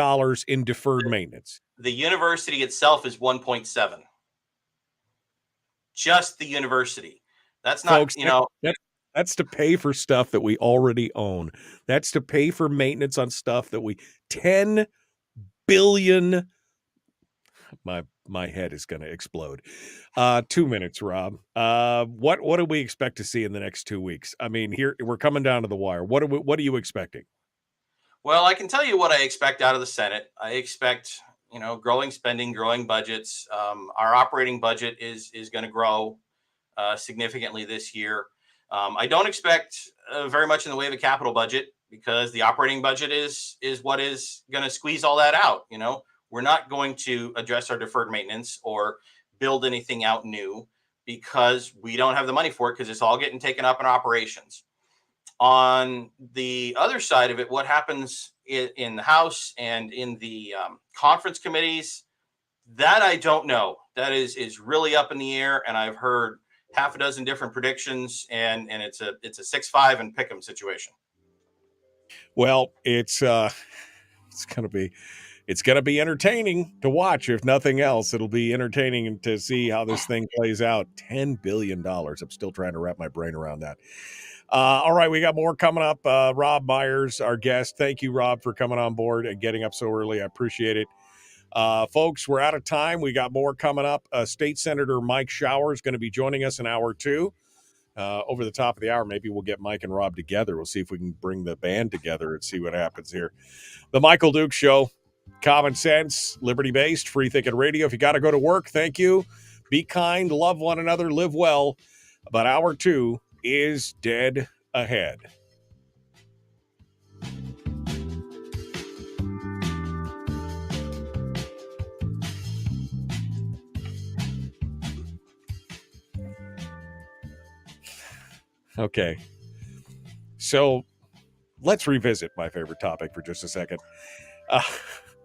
in deferred maintenance. The university itself is 1.7. Just the university. That's not, folks, that's to pay for stuff that we already own. That's to pay for maintenance on stuff that 10 billion. My head is going to explode. 2 minutes, Rob. What do we expect to see in the next 2 weeks? I mean, here we're coming down to the wire. What are you expecting? Well, I can tell you what I expect out of the Senate. I expect, growing spending, growing budgets. Our operating budget is going to grow significantly this year. I don't expect very much in the way of a capital budget, because the operating budget is what is going to squeeze all that out. We're not going to address our deferred maintenance or build anything out new, because we don't have the money for it, because it's all getting taken up in operations. On the other side of it, what happens in the House and in the conference committees, that I don't know. That is really up in the air, and I've heard half a dozen different predictions, and it's a 6-5 and pick 'em situation. Well, it's gonna be entertaining to watch. If nothing else, it'll be entertaining to see how this thing plays out. $10 billion. I'm still trying to wrap my brain around that. All right, we got more coming up. Robb Myers, our guest. Thank you, Rob, for coming on board and getting up so early. I appreciate it. Folks, we're out of time. We got more coming up. State Senator Mike Shower is going to be joining us in hour 2. Over the top of the hour, maybe we'll get Mike and Rob together. We'll see if we can bring the band together and see what happens here. The Michael Duke Show, common sense, liberty-based, free-thinking radio. If you got to go to work, thank you. Be kind, love one another, live well. But hour 2 is dead ahead. Okay, so let's revisit my favorite topic for just a second.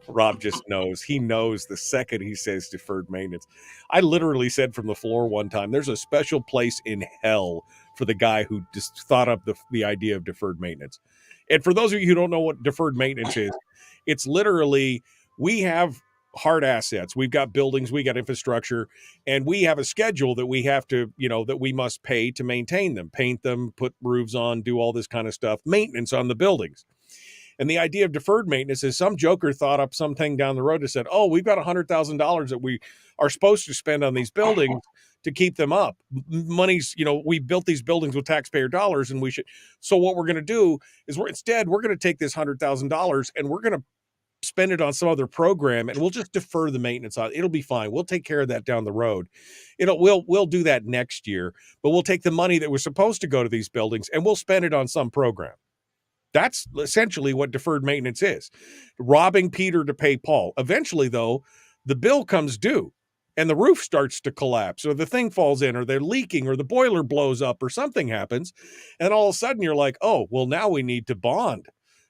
Rob just knows. He knows the second he says deferred maintenance. I literally said from the floor one time, there's a special place in hell for the guy who just thought up the idea of deferred maintenance. And for those of you who don't know what deferred maintenance is, it's literally, we have hard assets. We've got buildings, we got infrastructure, and we have a schedule that we have to, that we must pay to maintain them, paint them, put roofs on, do all this kind of stuff, maintenance on the buildings. And the idea of deferred maintenance is some joker thought up something down the road and said, oh, we've got $100,000 that we are supposed to spend on these buildings to keep them up. Money's, we built these buildings with taxpayer dollars, and we should. So what we're going to do is we're going to take this $100,000 and we're going to spend it on some other program, and we'll just defer the maintenance on it. It'll be fine. We'll take care of that down the road. We'll do that next year, but we'll take the money that was supposed to go to these buildings and we'll spend it on some program. That's essentially what deferred maintenance is. Robbing Peter to pay Paul. Eventually, though, the bill comes due and the roof starts to collapse, or the thing falls in, or they're leaking, or the boiler blows up, or something happens. And all of a sudden you're like, oh, well, now we need to bond.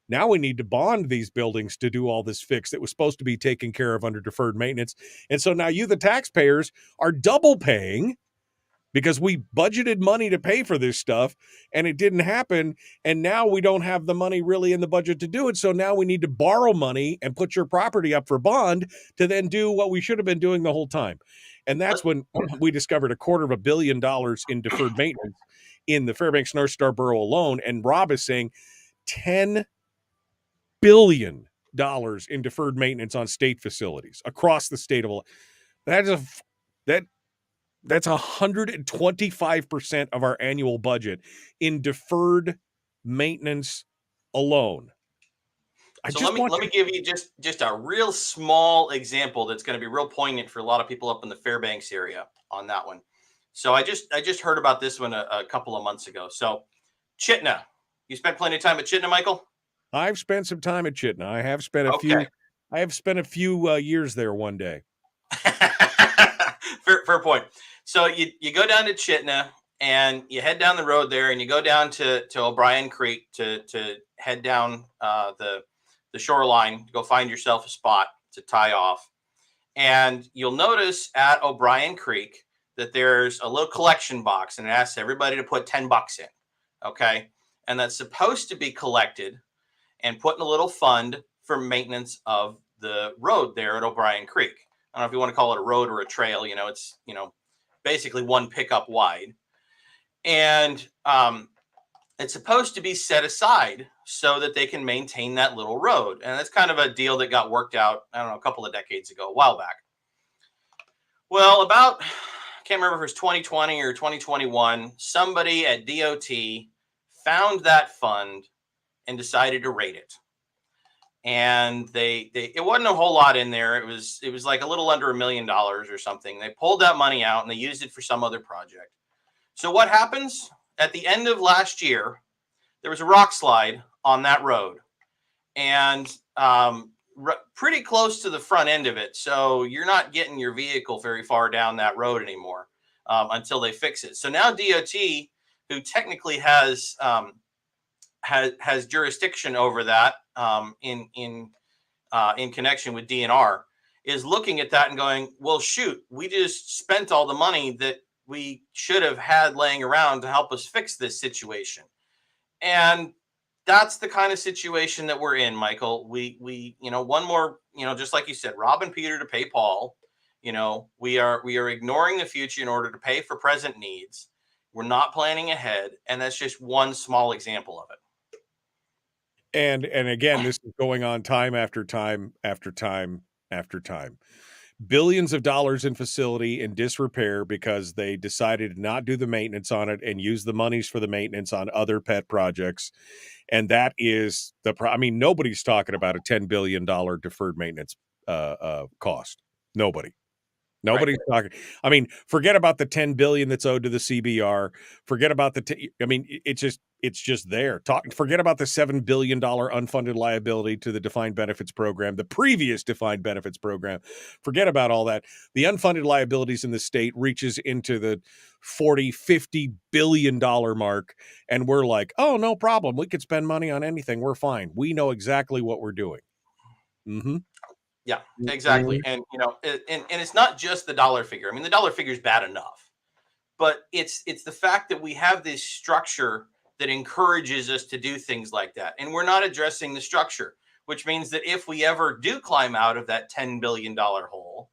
Now we need to bond these buildings to do all this fix that was supposed to be taken care of under deferred maintenance. And so now you, the taxpayers, are double paying because we budgeted money to pay for this stuff and it didn't happen. And now we don't have the money really in the budget to do it. So now we need to borrow money and put your property up for bond to then do what we should have been doing the whole time. And that's when we discovered $250 million in deferred maintenance in the Fairbanks North Star Borough alone. And Rob is saying $10 billion in deferred maintenance on state facilities across the state of that's 125% of our annual budget in deferred maintenance alone. Let me give you just a real small example that's going to be real poignant for a lot of people up in the Fairbanks area on that one. So I just heard about this one a couple of months ago. So Chitina, you spent plenty of time at Chitina, Michael? I've spent some time at Chitina. I have spent a few years there one day. Fair point. So you go down to Chitina and you head down the road there and you go down to O'Brien Creek to head down the shoreline to go find yourself a spot to tie off. And you'll notice at O'Brien Creek that there's a little collection box and it asks everybody to put $10 in. Okay. And that's supposed to be collected and put in a little fund for maintenance of the road there at O'Brien Creek. I don't know if you want to call it a road or a trail. It's basically one pickup wide. And it's supposed to be set aside so that they can maintain that little road. And that's kind of a deal that got worked out, I don't know, a couple of decades ago, a while back. Well, I can't remember if it was 2020 or 2021, somebody at DOT found that fund and decided to raid it. And it wasn't a whole lot in there. It was like a little under $1 million or something. They pulled that money out and they used it for some other project. So what happens at the end of last year, there was a rock slide on that road and pretty close to the front end of it. So you're not getting your vehicle very far down that road anymore until they fix it. So now DOT, who technically has jurisdiction over that in connection with DNR, is looking at that and going, well, shoot, we just spent all the money that we should have had laying around to help us fix this situation. And that's the kind of situation that we're in, Michael. We one more, just like you said, Rob and Peter to pay Paul. We are ignoring the future in order to pay for present needs. We're not planning ahead, and that's just one small example of it. And again, this is going on time after time after time after time. Billions of dollars in facility in disrepair because they decided to not do the maintenance on it and use the monies for the maintenance on other pet projects. And that is nobody's talking about a $10 billion deferred maintenance cost. Nobody's talking. Forget about the $10 billion that's owed to the CBR. Forget about it's just there. Forget about the $7 billion unfunded liability to the defined benefits program, the previous defined benefits program. Forget about all that. The unfunded liabilities in the state reaches into the $40-50 billion mark. And we're like, oh, no problem. We could spend money on anything. We're fine. We know exactly what we're doing. Mm-hmm. Yeah, exactly. And, and it's not just the dollar figure. The dollar figure is bad enough, but it's the fact that we have this structure that encourages us to do things like that. And we're not addressing the structure, which means that if we ever do climb out of that $10 billion hole,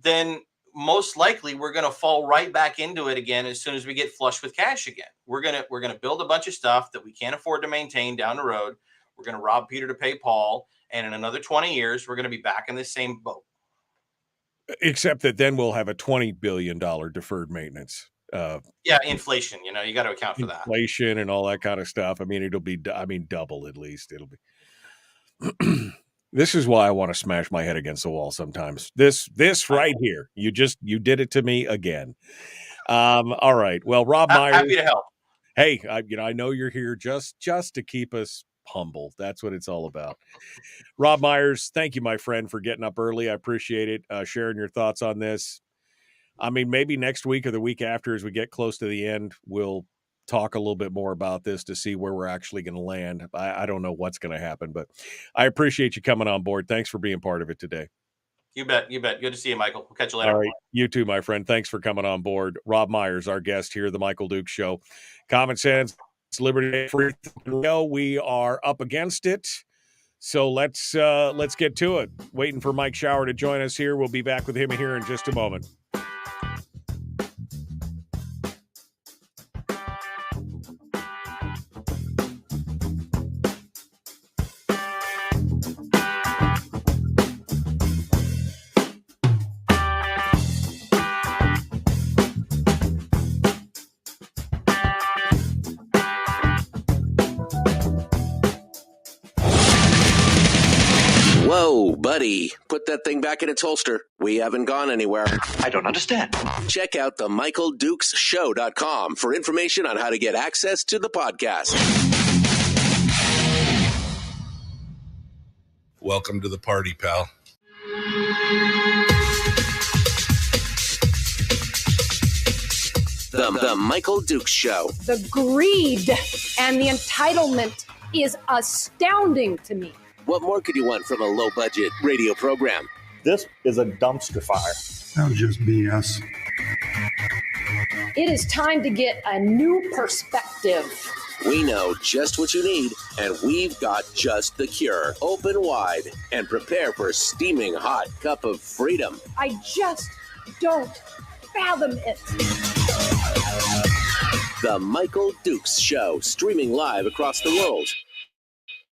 then most likely we're going to fall right back into it again as soon as we get flush with cash again. We're going to build a bunch of stuff that we can't afford to maintain down the road. We're going to rob Peter to pay Paul. And in another 20 years, we're going to be back in the same boat. Except that then we'll have a $20 billion deferred maintenance. Inflation, you got to account for that. Inflation and all that kind of stuff. It'll be, double at least. It'll be. This is why I want to smash my head against the wall sometimes. This right here. You did it to me again. All right. Well, Robb Myers. Happy to help. Hey, I know you're here just to keep us humble. That's what it's all about. Robb Myers, thank you, my friend, for getting up early. I appreciate it. Sharing your thoughts on this. Maybe next week or the week after, as we get close to the end, we'll talk a little bit more about this to see where we're actually going to land. I don't know what's going to happen, but I appreciate you coming on board. Thanks for being part of it today. You bet. Good to see you, Michael. We'll catch you later. All right. You too, my friend. Thanks for coming on board. Robb Myers, our guest here, The Michael Dukes Show. Common sense, liberty, free. We are up against it. So let's get to it. Waiting for Mike Shower to join us here. We'll be back with him here in just a moment. Whoa, buddy. Put that thing back in its holster. We haven't gone anywhere. I don't understand. Check out the MichaelDukesShow.com for information on how to get access to the podcast. Welcome to the party, pal. The Michael Dukes Show. The greed and the entitlement is astounding to me. What more could you want from a low-budget radio program? This is a dumpster fire. That was just BS. It is time to get a new perspective. We know just what you need, and we've got just the cure. Open wide and prepare for a steaming hot cup of freedom. I just don't fathom it. The Michael Dukes Show, streaming live across the world.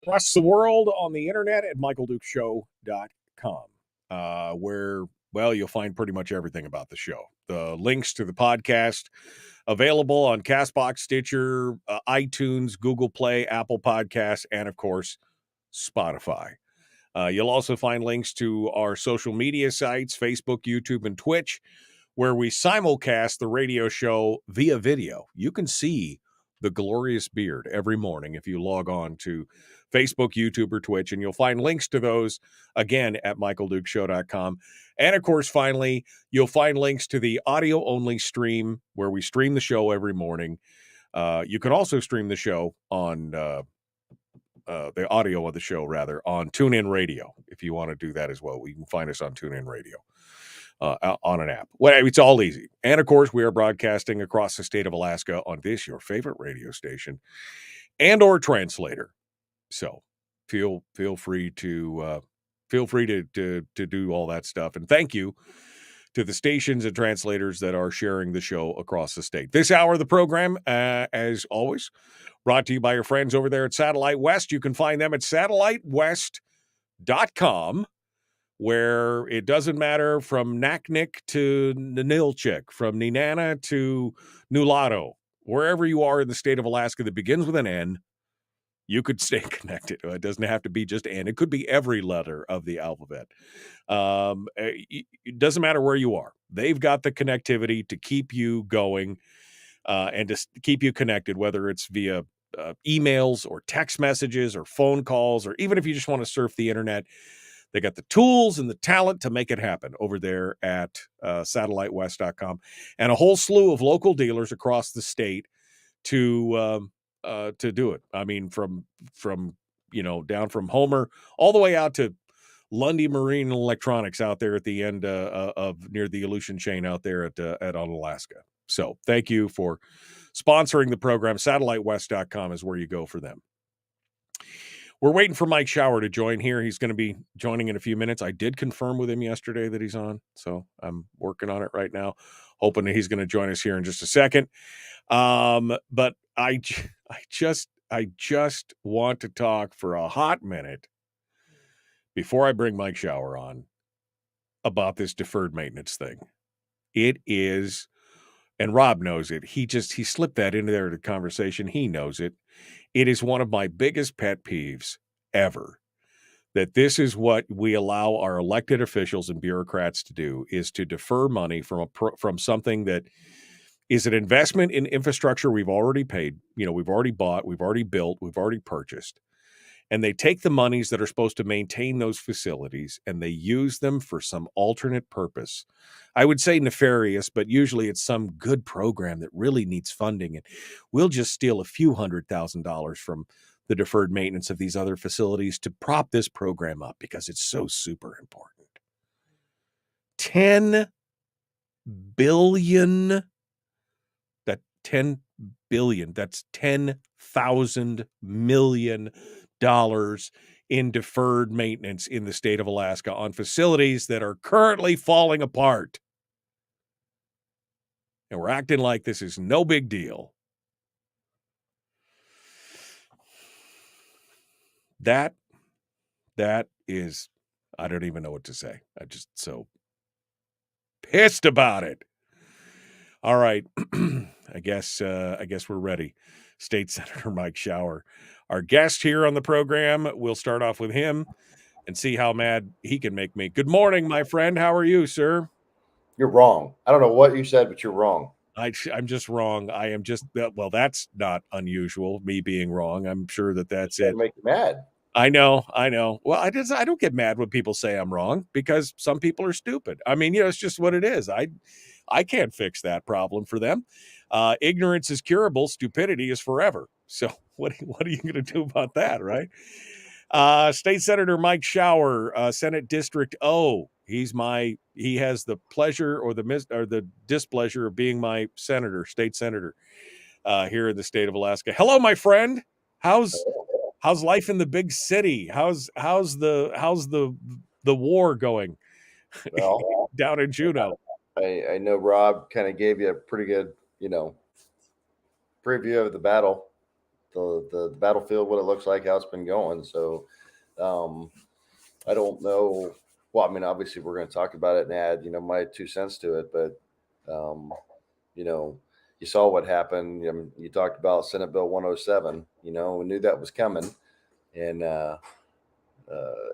Across the world on the internet at michaeldukeshow.com, where, well, you'll find pretty much everything about the show. The links to the podcast available on CastBox, Stitcher, iTunes, Google Play, Apple Podcasts, and, of course, Spotify. You'll also find links to our social media sites, Facebook, YouTube, and Twitch, where we simulcast the radio show via video. You can see the glorious beard every morning if you log on to Facebook, YouTube, or Twitch, and you'll find links to those, again, at michaeldukeshow.com. And, of course, finally, you'll find links to the audio-only stream where we stream the show every morning. You can also stream the show on the audio of the show, rather, on TuneIn Radio, if you want to do that as well. You can find us on TuneIn Radio. On an app. Well, it's all easy. And, of course, we are broadcasting across the state of Alaska on this, your favorite radio station, and or translator. So feel free to do all that stuff. And thank you to the stations and translators that are sharing the show across the state. This hour of the program, as always, brought to you by your friends over there at Satellite West. You can find them at satellitewest.com. where it doesn't matter from Naknek to Ninilchik, from Nenana to Nulato, wherever you are in the state of Alaska that begins with an N, you could stay connected. It doesn't have to be just N. It could be every letter of the alphabet. It doesn't matter where you are. They've got the connectivity to keep you going and to keep you connected, whether it's via emails or text messages or phone calls, or even if you just want to surf the internet. They got the tools and the talent to make it happen over there at satellitewest.com, and a whole slew of local dealers across the state to do it. I mean, from down from Homer all the way out to Lundy Marine Electronics out there at the end of near the Aleutian chain out there at Alaska. So thank you for sponsoring the program. SatelliteWest.com is where you go for them. We're waiting for Mike Shower to join here. He's going to be joining in a few minutes. I did confirm with him yesterday that he's on, so I'm working on it right now, hoping that he's going to join us here in just a second. But I just want to talk for a hot minute before I bring Mike Shower on about this deferred maintenance thing. It is, and Rob knows it. He slipped that into there in the conversation. He knows it. It is one of my biggest pet peeves ever, that this is what we allow our elected officials and bureaucrats to do, is to defer money from something that is an investment in infrastructure we've already paid, we've already bought, we've already built, we've already purchased. And they take the monies that are supposed to maintain those facilities and they use them for some alternate purpose. I would say nefarious, but usually it's some good program that really needs funding. And we'll just steal a few $100,000 from the deferred maintenance of these other facilities to prop this program up because it's so super important. 10 billion. That 10 billion. That's $10,000 million in deferred maintenance in the state of Alaska on facilities that are currently falling apart. And we're acting like this is no big deal. That is, I don't even know what to say. I'm just so pissed about it. All right. I guess we're ready. State Senator Mike Shower, our guest here on the program. We'll start off with him and see how mad he can make me. Good morning, my friend. How are you, sir? You're wrong. I don't know what you said, but you're wrong. I'm just wrong. I am just, well, that's not unusual, me being wrong. I'm sure that's it. Make you mad. I know. Well, I don't get mad when people say I'm wrong because some people are stupid. I mean, it's just what it is. I can't fix that problem for them. Ignorance is curable. Stupidity is forever. So what are you going to do about that, right? State Senator Mike Shower, Senate District O. He has the pleasure or the displeasure of being my state senator here in the state of Alaska. Hello, my friend. How's life in the big city? How's the war going? Well, down in Juneau? I know Rob kind of gave you a pretty good, preview of the battle, the battlefield, what it looks like, how it's been going. So I don't know. Well, I mean, obviously we're going to talk about it and add, my 2 cents to it, but you saw what happened. You talked about Senate Bill 107. We knew that was coming, and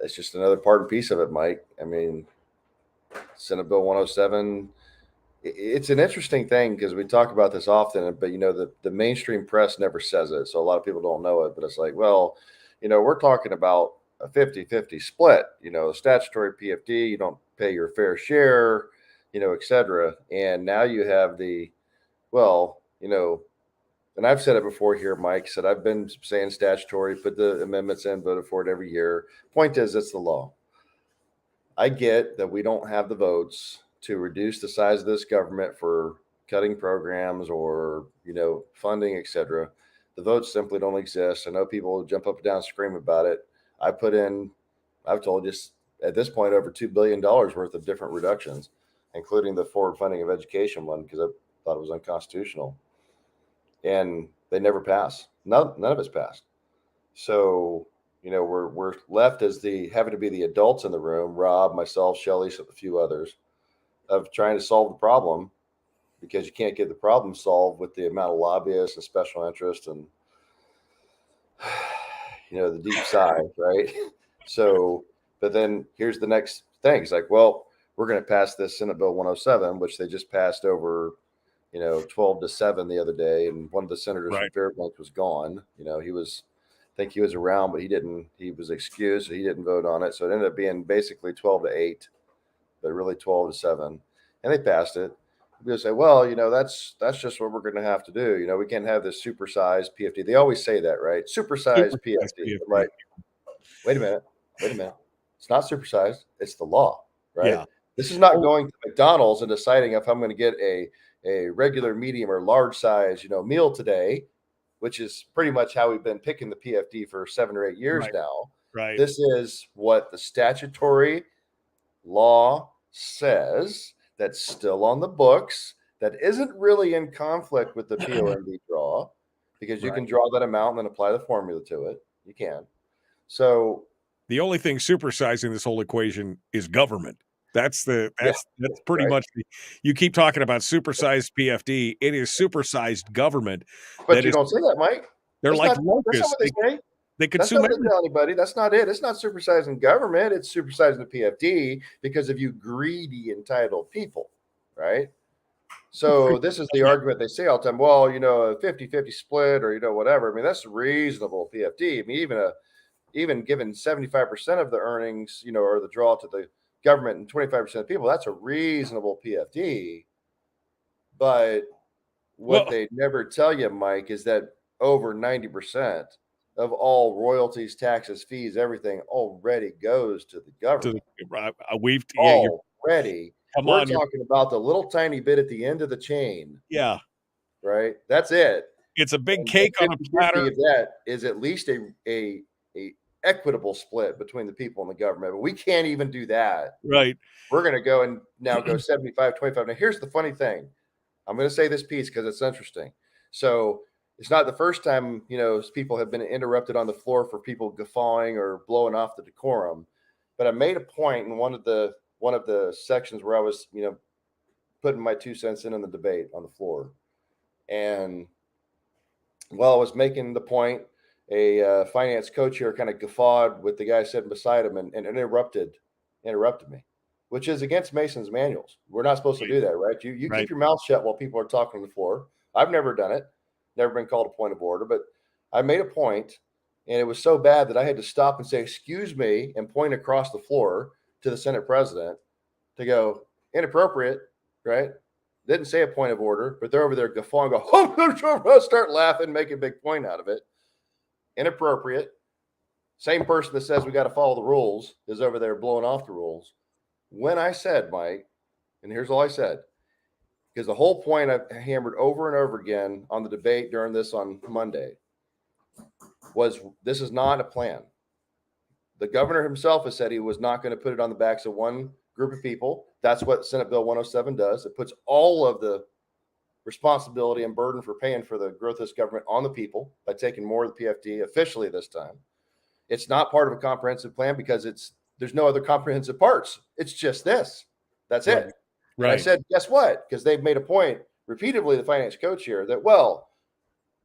it's just another part and piece of it, Mike. I mean, Senate Bill 107. It's an interesting thing because we talk about this often, but the mainstream press never says it, so a lot of people don't know it. But it's like, well, we're talking about a 50-50 split. Statutory PFD, you don't pay your fair share, et cetera. And now you have and I've said it before here, Mike, said I've been saying statutory, put the amendments in, voted for it every year. Point is, it's the law. I get that we don't have the votes to reduce the size of this government for cutting programs or, funding, et cetera. The votes simply don't exist. I know people will jump up and down and scream about it. I've told you at this point, over $2 billion worth of different reductions, including the forward funding of education one, because I thought it was unconstitutional. And they never pass. None of it's passed. So, we're left as having to be the adults in the room, Rob, myself, Shelley, a few others, of trying to solve the problem, because you can't get the problem solved with the amount of lobbyists and special interest and, the deep side, right? So, but then here's the next thing. It's like, well, we're going to pass this Senate Bill 107, which they just passed over 12-7 the other day, and one of the senators from Fairbanks was gone. I think he was around, but he was excused, so he didn't vote on it. So it ended up being basically 12-8, but really 12-7, and they passed it. People say, well, that's just what we're going to have to do. We can't have this supersized PFD. They always say that, right? Supersized PFD. Right. Wait a minute. It's not supersized. It's the law, right? Yeah. This is not going to McDonald's and deciding if I'm going to get a regular, medium, or large size, meal today, which is pretty much how we've been picking the PFD for 7 or 8 years now. Right. This is what the statutory law says, that's still on the books, that isn't really in conflict with the POMD draw, because you can draw that amount and then apply the formula to it. You can. So the only thing supersizing this whole equation is government. That's pretty much you keep talking about supersized PFD. It is supersized government. But you don't say that, Mike. They're like locusts. That's not what they say. They consume that's not what they tell anybody. That's not it. It's not supersizing government. It's supersizing the PFD because of you greedy, entitled people, right? So this is the argument they say all the time. Well, a 50-50 split or, whatever. I mean, that's reasonable PFD. I mean, even given 75% of the earnings, or the draw to the government and 25% of people, that's a reasonable PFD. But what they never tell you, Mike, is that over 90% of all royalties, taxes, fees, everything already goes to the government. Come We're on. talking about the little tiny bit at the end of the chain. Yeah. Right. That's it. It's a big And cake on a 50-50 platter. of that is at least a equitable split between the people and the government. But we can't even do that. Right. We're going to go and now go 75-25. Now, here's the funny thing. I'm going to say this piece because it's interesting. So it's not the first time, people have been interrupted on the floor for people guffawing or blowing off the decorum. But I made a point in one of the sections where I was, putting my 2 cents in the debate on the floor. And while I was making the point, a finance co-chair kind of guffawed with the guy sitting beside him and interrupted me, which is against Mason's manuals. We're not supposed to do that, right? You Right. keep your mouth shut while people are talking on the floor. I've never done it, never been called a point of order, but I made a point, and it was so bad that I had to stop and say, "Excuse me," and point across the floor to the Senate president to go, "Inappropriate," right? Didn't say a point of order, but they're over there guffawing, start laughing, make a big point out of it. Inappropriate. Same person that says we got to follow the rules is over there blowing off the rules. When I said, Mike, and here's all I said, because the whole point I've hammered over and over again on the debate during this on Monday was this is not a plan. The governor himself has said he was not going to put it on the backs of one group of people. That's what Senate Bill 107 does. It puts all of the responsibility and burden for paying for the growth of this government on the people by taking more of the PFD officially this time. It's not part of a comprehensive plan because there's no other comprehensive parts. It's just this. That's it. Right. And I said, guess what? Because they've made a point repeatedly, the finance coach here, that, well,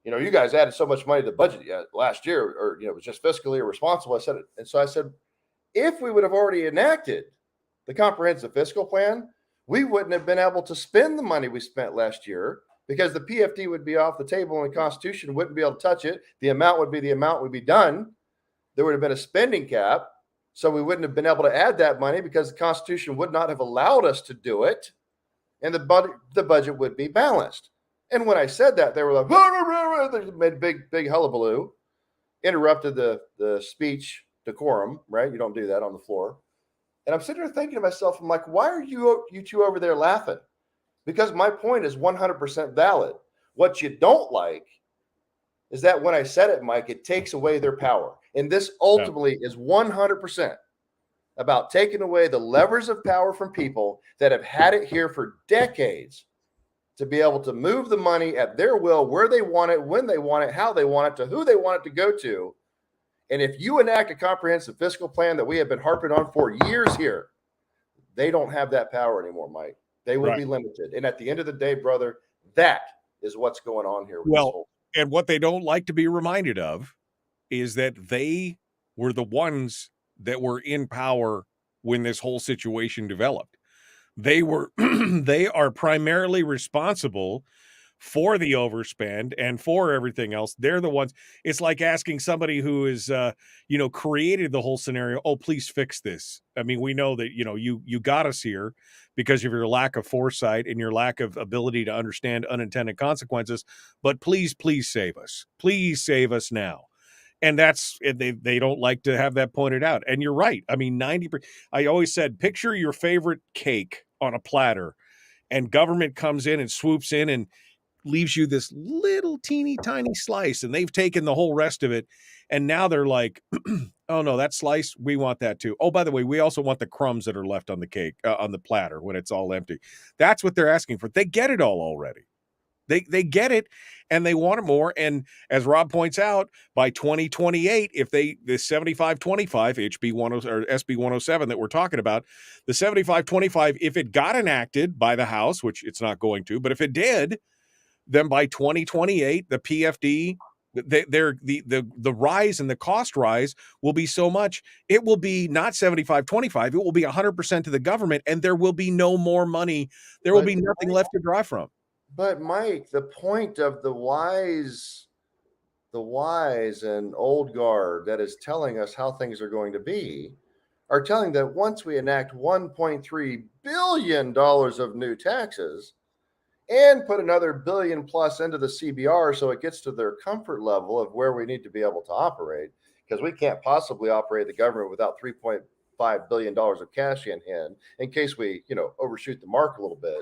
you guys added so much money to the budget last year, or, it was just fiscally irresponsible. I said it. And so I said, if we would have already enacted the comprehensive fiscal plan, we wouldn't have been able to spend the money we spent last year because the PFD would be off the table and the Constitution wouldn't be able to touch it. The amount would be the amount would be done. There would have been a spending cap. So we wouldn't have been able to add that money because the Constitution would not have allowed us to do it. And the budget would be balanced. And when I said that, they were like, they made big hullabaloo, interrupted the speech decorum, right? You don't do that on the floor. And I'm sitting there thinking to myself, I'm like, why are you two over there laughing? Because my point is 100% valid. What you don't like is that when I said it, Mike, it takes away their power. And this ultimately is 100% about taking away the levers of power from people that have had it here for decades to be able to move the money at their will, where they want it, when they want it, how they want it, to who they want it to go to. And if you enact a comprehensive fiscal plan that we have been harping on for years here, they don't have that power anymore, Mike. They will be limited. And at the end of the day, brother, that is what's going on here. And what they don't like to be reminded of is that they were the ones that were in power when this whole situation developed. They are primarily responsible for the overspend and for everything else. They're the ones. It's like asking somebody who is, created the whole scenario, oh, please fix this. I mean, we know that, you got us here because of your lack of foresight and your lack of ability to understand unintended consequences. But please save us. Please save us now. And they don't like to have that pointed out. And you're right. I mean, 90%. I always said, picture your favorite cake on a platter, and government comes in and swoops in and leaves you this little teeny tiny slice, and they've taken the whole rest of it. And now they're like, oh no, that slice, we want that too. Oh, by the way, we also want the crumbs that are left on the cake, on the platter when it's all empty. That's what they're asking for. They get it all already. They get it, and they want it more. And as Rob points out, by 2028, if the 75-25 HB 10 or SB 107 that we're talking about, the 75-25, if it got enacted by the House, which it's not going to, but if it did, then by 2028, the PFD, the rise and the cost rise will be so much. It will be not 75-25. It will be 100% to the government, and there will be no more money. There will be nothing left to draw from. But Mike, the point of the wise and old guard that is telling us how things are going to be are telling that once we enact $1.3 billion of new taxes and put another billion plus into the CBR so it gets to their comfort level of where we need to be able to operate, because we can't possibly operate the government without $5 billion of cash in hand in case we, overshoot the mark a little bit.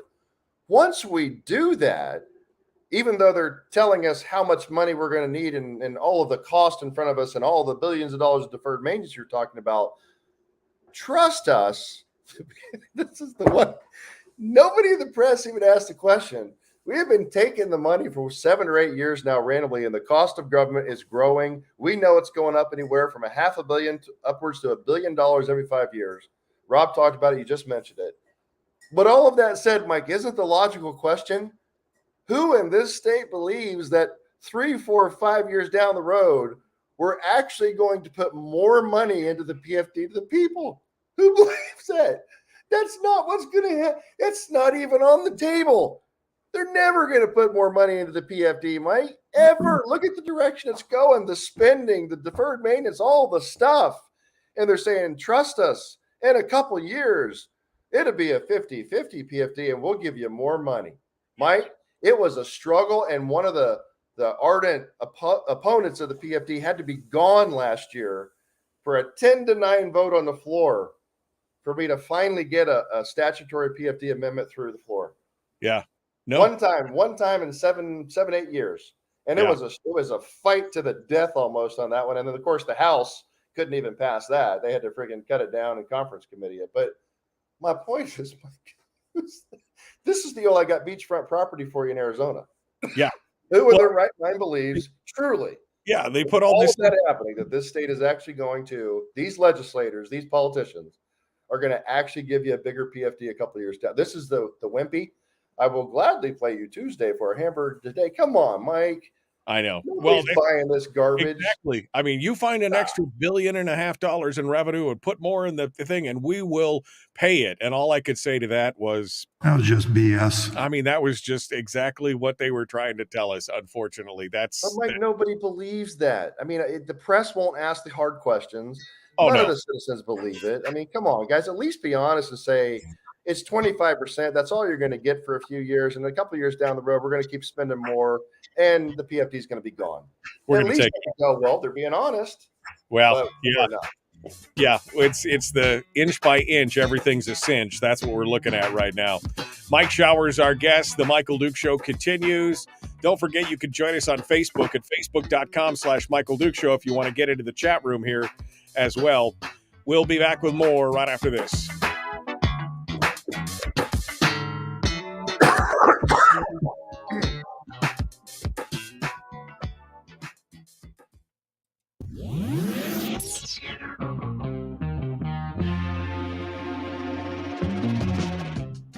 Once we do that, even though they're telling us how much money we're going to need and all of the cost in front of us and all the billions of dollars of deferred maintenance you're talking about, trust us. This is the one. Nobody in the press even asked the question. We have been taking the money for 7 or 8 years now randomly, and the cost of government is growing. We know it's going up anywhere from $500 million to upwards to $1 billion every 5 years. Rob talked about it. You just mentioned it. But all of that said, Mike, isn't the logical question, who in this state believes that 3, 4, 5 years down the road, we're actually going to put more money into the PFD to the people? Who believes that? That's not what's going to happen. It's not even on the table. They're never going to put more money into the PFD, Mike, ever. Look at the direction it's going, the spending, the deferred maintenance, all the stuff. And they're saying, trust us, in a couple years, it'll be a 50-50 PFD, and we'll give you more money. Mike, it was a struggle, and one of the ardent opponents of the PFD had to be gone last year for a 10-9 vote on the floor for me to finally get a statutory PFD amendment through the floor. Yeah. No. One time in 7, 8 years. And it was a fight to the death almost on that one. And then, of course, the House couldn't even pass that. They had to friggin' cut it down in conference committee. But my point is, this is the deal I got beachfront property for you in Arizona. Yeah. Who in their right mind believes, truly. Yeah, they put all this of that happening, that this state is actually going to, these legislators, these politicians, are going to actually give you a bigger PFD a couple of years down. This is the wimpy. I will gladly play you Tuesday for a hamburger today. Come on, Mike. I know. Nobody's buying this garbage. Exactly. I mean, you find an extra $1.5 billion in revenue and put more in the thing, and we will pay it. And all I could say to that was just BS. I mean, that was just exactly what they were trying to tell us. Unfortunately, But Mike, nobody believes that. I mean, the press won't ask the hard questions. Oh, None no. of the citizens believe it. I mean, come on, guys. At least be honest and say it's 25%. That's all you're going to get for a few years. And a couple of years down the road, we're going to keep spending more, and the PFD is going to be gone. We're At going to least take go, well, they're being honest. Well, yeah. It's the inch by inch. Everything's a cinch. That's what we're looking at right now. Mike Shower's our guest. The Michael Duke Show continues. Don't forget, you can join us on Facebook at facebook.com/Michael Duke Show if you want to get into the chat room here as well. We'll be back with more right after this.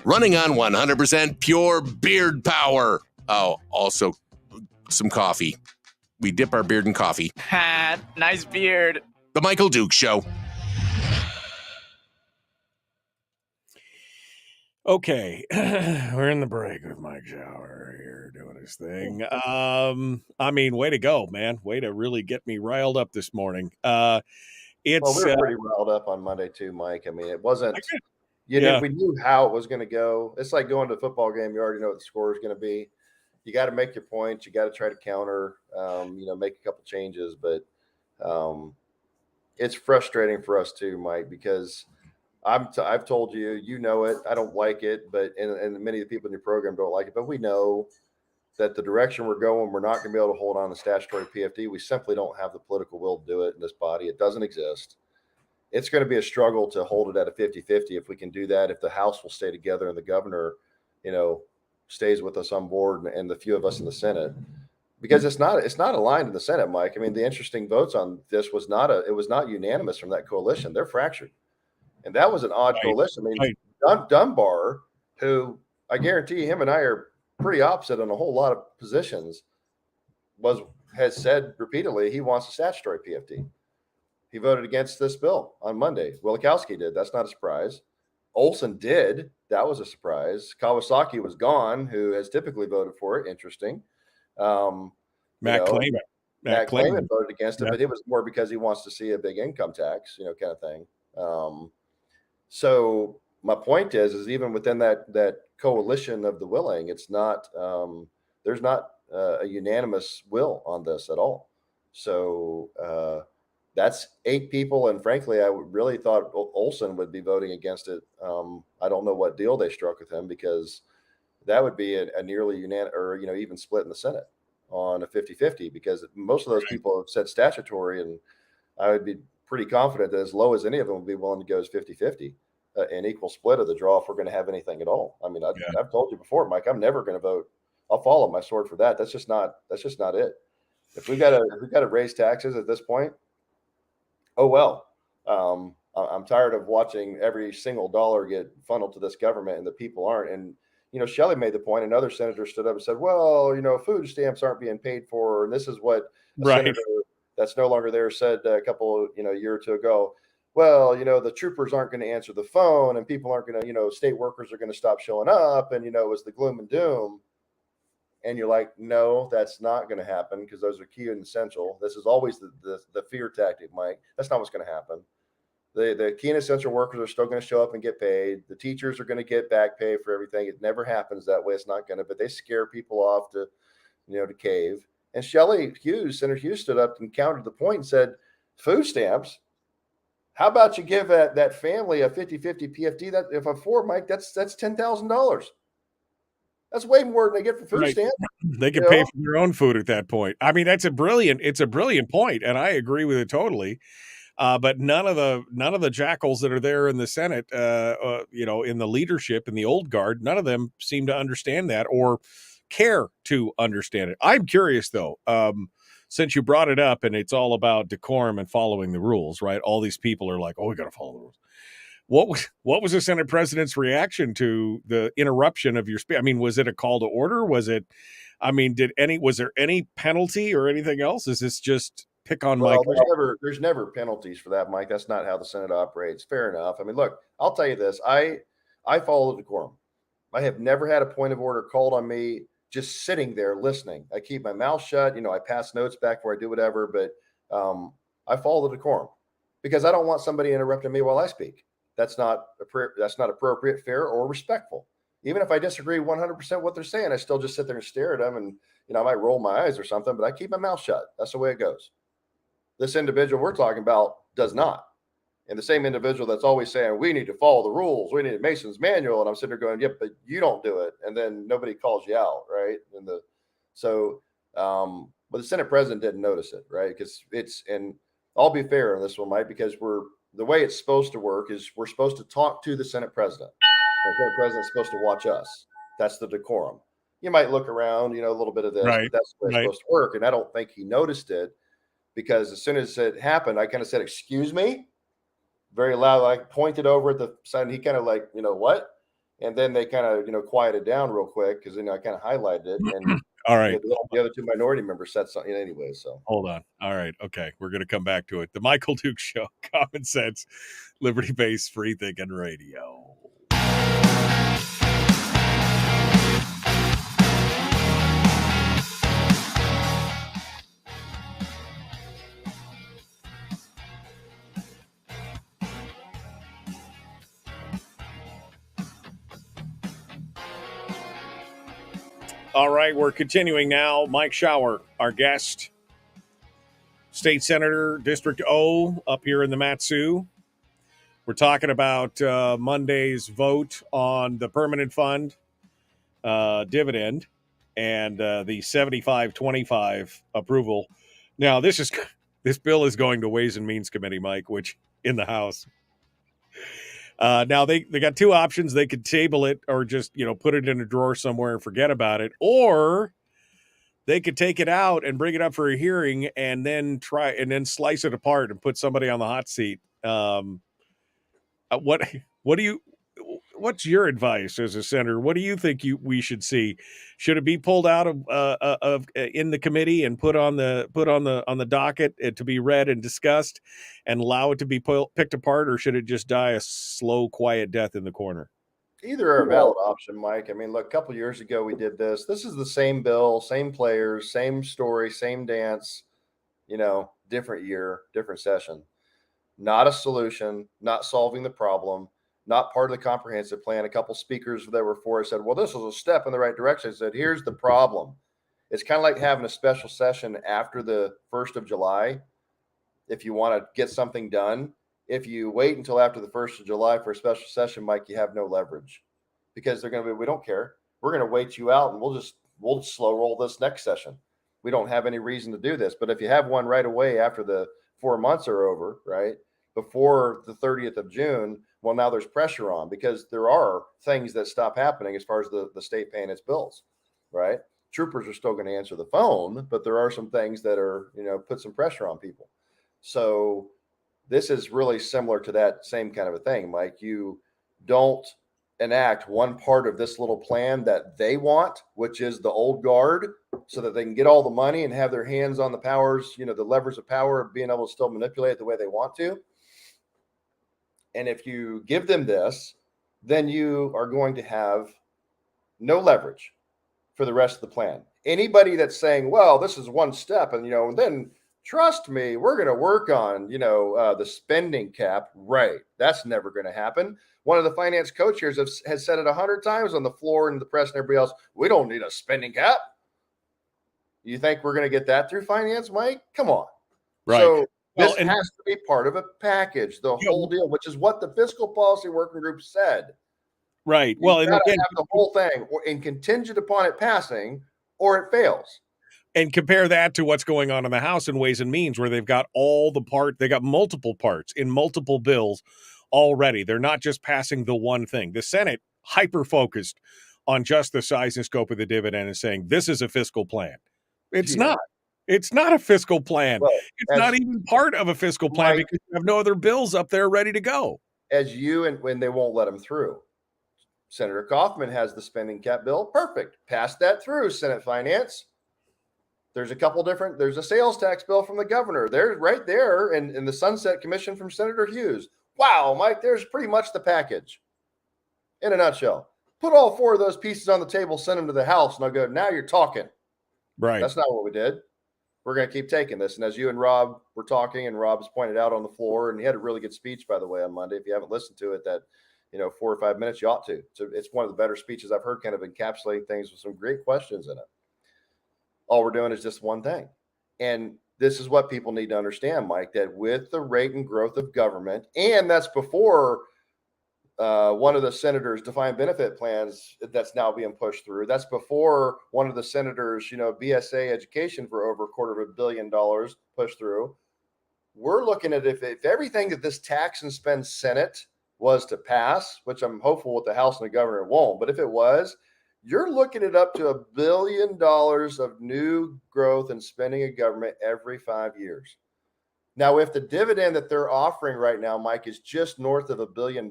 Running on 100% pure beard power. Oh, also some coffee. We dip our beard in coffee. Nice beard. The Michael Duke Show. Okay, we're in the break with Mike Shower here doing his thing. I mean, way to go, man. Way to really get me riled up this morning. Well, we were pretty riled up on Monday too, Mike. I mean, it wasn't. We knew how it was going to go. It's like going to a football game. You already know what the score is going to be. You got to make your points. You got to try to counter. Make a couple changes, but it's frustrating for us too, Mike, because I've told you, you know it. I don't like it, but and many of the people in your program don't like it. But we know that the direction we're going, we're not going to be able to hold on to statutory PFD. We simply don't have the political will to do it in this body. It doesn't exist. It's going to be a struggle to hold it at a 50-50 if we can do that, if the House will stay together and the governor, stays with us on board and the few of us in the Senate, because it's not aligned in the Senate, Mike. I mean, the interesting votes on this was not unanimous from that coalition. They're fractured. And that was an odd coalition. I mean, Dunbar, who I guarantee him and I are pretty opposite on a whole lot of positions, has said repeatedly he wants a statutory PFD. He voted against this bill on Monday. Wielechowski did. That's not a surprise. Olson did. That was a surprise. Kawasaki was gone, who has typically voted for it. Interesting. Matt Clayman. Matt Clayman voted against it, but it was more because he wants to see a big income tax, kind of thing. So my point is even within that coalition of the willing, it's not there's not a unanimous will on this at all. So that's 8 people. And frankly, I really thought Olson would be voting against it. I don't know what deal they struck with him, because that would be a nearly unanimous, or, even split in the Senate on a 50-50, because most of those people have said statutory, and I would be pretty confident that as low as any of them would be willing to go is 50-50, an equal split of the draw if we're going to have anything at all. I mean, I've told you before, Mike, I'm never going to vote. I'll follow my sword for that. That's just not it. If we got to raise taxes at this point, oh well. I'm tired of watching every single dollar get funneled to this government and the people aren't. And Shelley made the point. Another senator stood up and said, "Well, food stamps aren't being paid for," and this is what a senator that's no longer there said a couple, a year or two ago. Well, the troopers aren't going to answer the phone, and people aren't going to, state workers are going to stop showing up, and it was the gloom and doom. And you're like, no, that's not going to happen, because those are key and essential. This is always the fear tactic, Mike. That's not what's going to happen. The key and essential workers are still going to show up and get paid. The teachers are going to get back pay for everything. It never happens that way. It's not going to, but they scare people off to cave. And Senator Hughes stood up and countered the point and said, food stamps, how about you give that family a 50-50 PFD? That if I'm for, Mike, that's $10,000. That's way more than they get for food stamps. They can pay for their own food at that point. I mean, it's a brilliant point, and I agree with it totally. But none of the jackals that are there in the Senate, in the leadership, in the old guard, none of them seem to understand that or care to understand it. I'm curious though, since you brought it up, and it's all about decorum and following the rules, right? All these people are like, "Oh, we got to follow the rules." What was the Senate president's reaction to the interruption of your speech? I mean, was it a call to order? Was it? I mean, was there any penalty or anything else? Is this just pick on Mike? There's never penalties for that, Mike. That's not how the Senate operates. Fair enough. I mean, look, I'll tell you this. I follow the decorum. I have never had a point of order called on me just sitting there listening. I keep my mouth shut. I pass notes back before I do whatever, but I follow the decorum, because I don't want somebody interrupting me while I speak. That's not appropriate, fair, or respectful. Even if I disagree 100% what they're saying, I still just sit there and stare at them, and I might roll my eyes or something, but I keep my mouth shut. That's the way it goes. This individual we're talking about does not. And the same individual that's always saying, we need to follow the rules, we need a Mason's manual, and I'm sitting there going, yep, but you don't do it. And then nobody calls you out, right? But the Senate president didn't notice it, right? Because and I'll be fair on this one, Mike, because the way it's supposed to work is we're supposed to talk to the Senate president. The Senate president's supposed to watch us. That's the decorum. You might look around, a little bit of this, but that's the way it's supposed to work. And I don't think he noticed it, because as soon as it happened, I kind of said, "Excuse me," very loud. I pointed over at the side, and he kind of like, what? And then they kind of, quieted down real quick, because, I kind of highlighted it. And all right, the other 2 minority members said something anyway. So hold on. All right. Okay. We're going to come back to it. The Michael Duke Show, common sense, liberty-based, free thinking radio. All right, we're continuing now. Mike Shower, our guest, State Senator, District O, up here in the Mat-Su. We're talking about Monday's vote on the permanent fund dividend and the 75-25 approval. Now, this bill is going to Ways and Means Committee, Mike, which in the House. Now they got 2 options. They could table it or just, put it in a drawer somewhere and forget about it, or they could take it out and bring it up for a hearing and then slice it apart and put somebody on the hot seat. What's your advice as a senator? What do you think we should see? Should it be pulled out of in the committee and put on the docket to be read and discussed, and allow it to be picked apart, or should it just die a slow, quiet death in the corner? Either are a valid option, Mike. I mean, look, a couple of years ago we did this. This is the same bill, same players, same story, same dance. Different year, different session. Not a solution. Not solving the problem. Not part of the comprehensive plan. A couple speakers that were for it said, well, this is a step in the right direction. I said, here's the problem. It's kind of like having a special session after the 1st of July. if you want to get something done. If you wait until after the 1st of July for a special session, Mike, you have no leverage because they're going to be, we don't care. We're going to wait you out and we'll just slow roll this next session. We don't have any reason to do this. But if you have one right away after the 4 months are over, right, before the 30th of June, well, now there's pressure on because there are things that stop happening as far as the state paying its bills, right? Troopers are still going to answer the phone, but there are some things that are, put some pressure on people. So this is really similar to that same kind of a thing, Mike. You don't enact one part of this little plan that they want, which is the old guard, so that they can get all the money and have their hands on the powers, the levers of power of being able to still manipulate it the way they want to. And if you give them this, then you are going to have no leverage for the rest of the plan. Anybody that's saying, well, this is one step and, then trust me, we're going to work on, the spending cap. Right. That's never going to happen. One of the finance co-chairs has said it 100 times on the floor and the press and everybody else. We don't need a spending cap. You think we're going to get that through finance, Mike? Come on. Right. So this has to be part of a package, the whole deal, which is what the fiscal policy working group said. Right. You gotta have the whole thing and contingent upon it passing or it fails. And compare that to what's going on in the House in Ways and Means, where they've got they got multiple parts in multiple bills already. They're not just passing the one thing. The Senate hyper-focused on just the size and scope of the dividend and saying, this is a fiscal plan. It's not. It's not a fiscal plan. Well, it's not even part of a fiscal plan because you have no other bills up there ready to go. When they won't let them through. Senator Kaufman has the spending cap bill. Perfect. Pass that through, Senate Finance. There's there's a sales tax bill from the governor. There's right there in the Sunset Commission from Senator Hughes. Wow, Mike, there's pretty much the package in a nutshell. Put all 4 of those pieces on the table, send them to the House, and I'll go, now you're talking. Right. That's not what we did. We're going to keep taking this. And as you and Rob were talking, and Rob's pointed out on the floor, and he had a really good speech, by the way, on Monday. If you haven't listened to it, that 4 or 5 minutes, you ought to. So it's one of the better speeches I've heard, kind of encapsulating things with some great questions in it. All we're doing is just one thing. And this is what people need to understand, Mike, that with the rate and growth of government, and that's before one of the senators' defined benefit plans that's now being pushed through. That's before one of the senators, BSA education for over $250 million pushed through. We're looking at if everything that this tax and spend Senate was to pass, which I'm hopeful with the House and the governor won't, but if it was, you're looking at up to $1 billion of new growth and spending of government every 5 years. Now, if the dividend that they're offering right now, Mike, is just north of $1 billion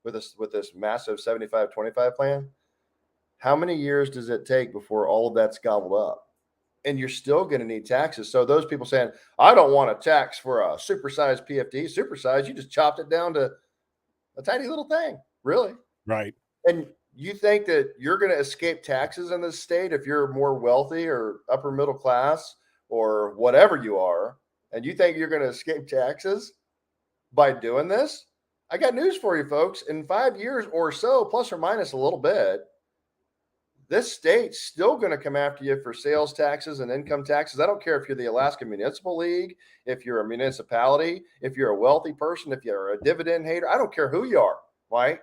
with this massive 75-25 plan, how many years does it take before all of that's gobbled up? And you're still going to need taxes. So those people saying, I don't want a tax for a supersized PFD, supersized, you just chopped it down to a tiny little thing, really. Right. And you think that you're going to escape taxes in this state if you're more wealthy or upper middle class or whatever you are, and you think you're going to escape taxes by doing this? I got news for you, folks. In 5 years or so, plus or minus a little bit, this state's still going to come after you for sales taxes and income taxes. I don't care if you're the Alaska Municipal League, if you're a municipality, if you're a wealthy person, if you're a dividend hater. I don't care who you are, right?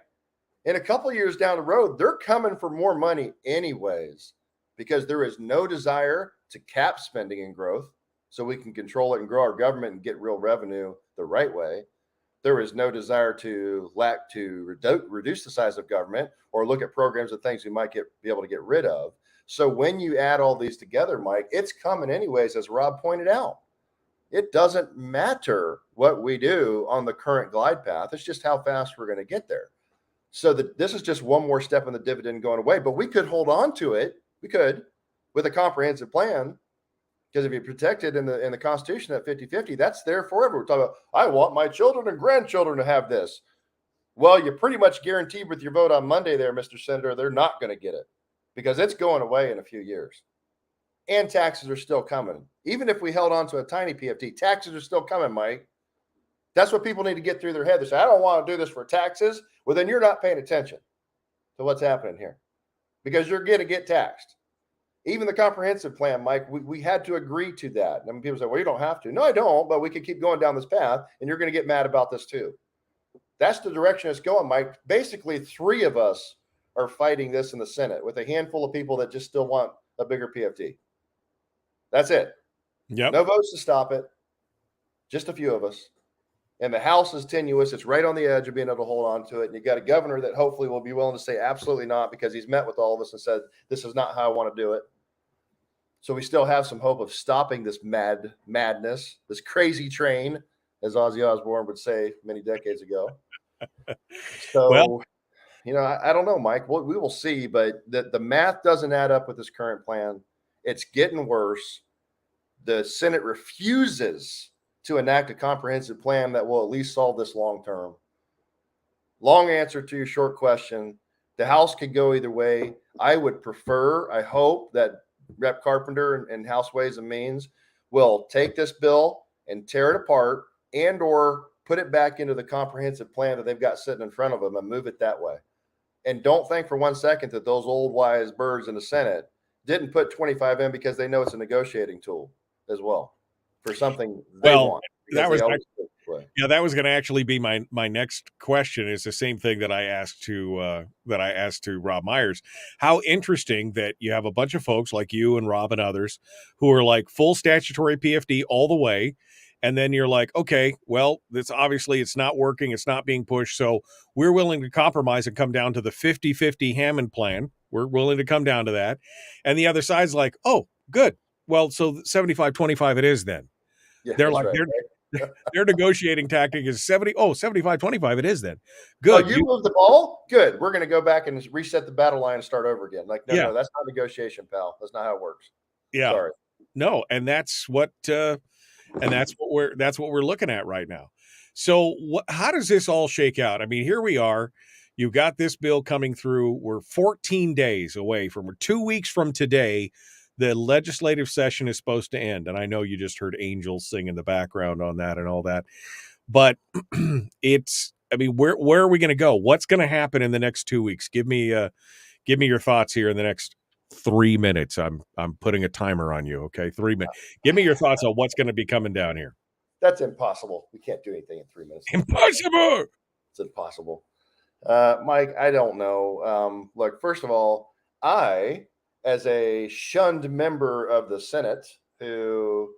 In a couple of years down the road, they're coming for more money anyways, because there is no desire to cap spending and growth so we can control it and grow our government and get real revenue the right way. There is no desire to reduce the size of government or look at programs and things we might be able to get rid of. So when you add all these together, Mike, it's coming anyways, as Rob pointed out. It doesn't matter what we do on the current glide path. It's just how fast we're going to get there. So this is just one more step in the dividend going away, but we could hold on to it. We could with a comprehensive plan, because if you protect it in the Constitution at 50-50, that's there forever. We're talking about, I want my children and grandchildren to have this. Well, you're pretty much guaranteed with your vote on Monday there, Mr. Senator, they're not going to get it because it's going away in a few years. And taxes are still coming. Even if we held on to a tiny PFD, taxes are still coming, Mike. That's what people need to get through their head. They say, I don't want to do this for taxes. Well, then you're not paying attention to what's happening here because you're going to get taxed. Even the comprehensive plan, Mike, we had to agree to that. I mean, people say, well, you don't have to. No, I don't, but we can keep going down this path, and you're going to get mad about this too. That's the direction it's going, Mike. Basically, 3 of us are fighting this in the Senate with a handful of people that just still want a bigger PFD. That's it. Yep. No votes to stop it. Just a few of us. And the House is tenuous. It's right on the edge of being able to hold on to it. And you got a governor that hopefully will be willing to say absolutely not, because he's met with all of us and said, this is not how I want to do it. So we still have some hope of stopping this madness, this crazy train, as Ozzy Osbourne would say many decades ago. So, Well, I don't know, Mike. We will see, but the math doesn't add up with this current plan. It's getting worse. The Senate refuses to enact a comprehensive plan that will at least solve this long term. Long answer to your short question. The House could go either way. I would prefer, I hope that Rep. Carpenter and House Ways and Means will take this bill and tear it apart and or put it back into the comprehensive plan that they've got sitting in front of them and move it that way. And don't think for one second that those old wise birds in the Senate didn't put 25 in because they know it's a negotiating tool as well for something they want. That was that was going to actually be my next question. Is the same thing that I asked to Robb Myers. How interesting that you have a bunch of folks like you and Rob and others who are like full statutory PFD all the way, and then you're like, okay, well, this obviously it's not working, it's not being pushed, so we're willing to compromise and come down to the 50-50 Hammond plan. We're willing to come down to that, and the other side's like, oh, good. Well, so 75-25 it is then. Yeah, they're like, right. their negotiating tactic is 75-25 it is then. Good. Oh, you moved the ball? Good. We're going to go back and reset the battle line and start over again. Like, no, that's not negotiation, pal. That's not how it works. Yeah. Sorry. No, and that's what we're looking at right now. So how does this all shake out? I mean, here we are. You've got this bill coming through. We're 14 days away from 2 weeks from today. The legislative session is supposed to end. And I know you just heard angels sing in the background on that and all that. But where are we going to go? What's going to happen in the next 2 weeks? Give me your thoughts here in the next 3 minutes. I'm putting a timer on you. Okay. 3 minutes. Give me your thoughts on what's going to be coming down here. That's impossible. We can't do anything in 3 minutes. Impossible. It's impossible. Mike, I don't know. Look, first of all, as a shunned member of the Senate who,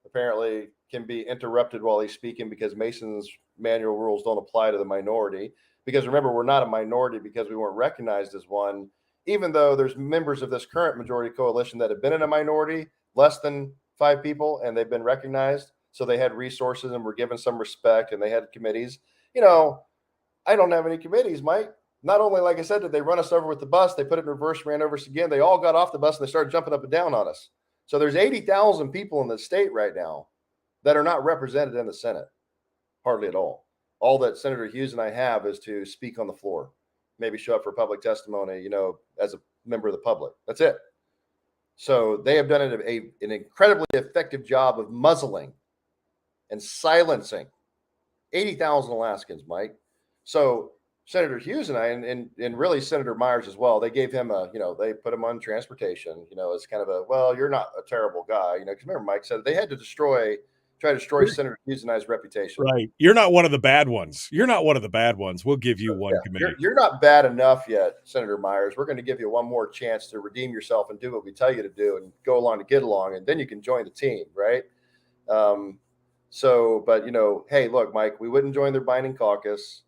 apparently can be interrupted while he's speaking because Mason's manual rules don't apply to the minority. Because remember, we're not a minority because we weren't recognized as one, even though there's members of this current majority coalition that have been in a minority, less than 5 people, and they've been recognized. So they had resources and were given some respect, and they had committees. I don't have any committees, Mike. Not only, like I said, did they run us over with the bus, they put it in reverse, ran over us again. They all got off the bus and they started jumping up and down on us. So there's 80,000 people in the state right now that are not represented in the Senate, hardly at all. All that Senator Hughes and I have is to speak on the floor, maybe show up for public testimony, as a member of the public. That's it. So they have done an incredibly effective job of muzzling and silencing 80,000 Alaskans, Mike. So Senator Hughes and I, and really Senator Myers as well, they gave him they put him on transportation, as kind of well, you're not a terrible guy, because remember Mike said they had to try to destroy Senator Hughes and I's reputation. Right. You're not one of the bad ones. We'll give you one committee. You're not bad enough yet, Senator Myers. We're going to give you one more chance to redeem yourself and do what we tell you to do and go along to get along. And then you can join the team. Right. But hey, look, Mike, we wouldn't join their binding caucus.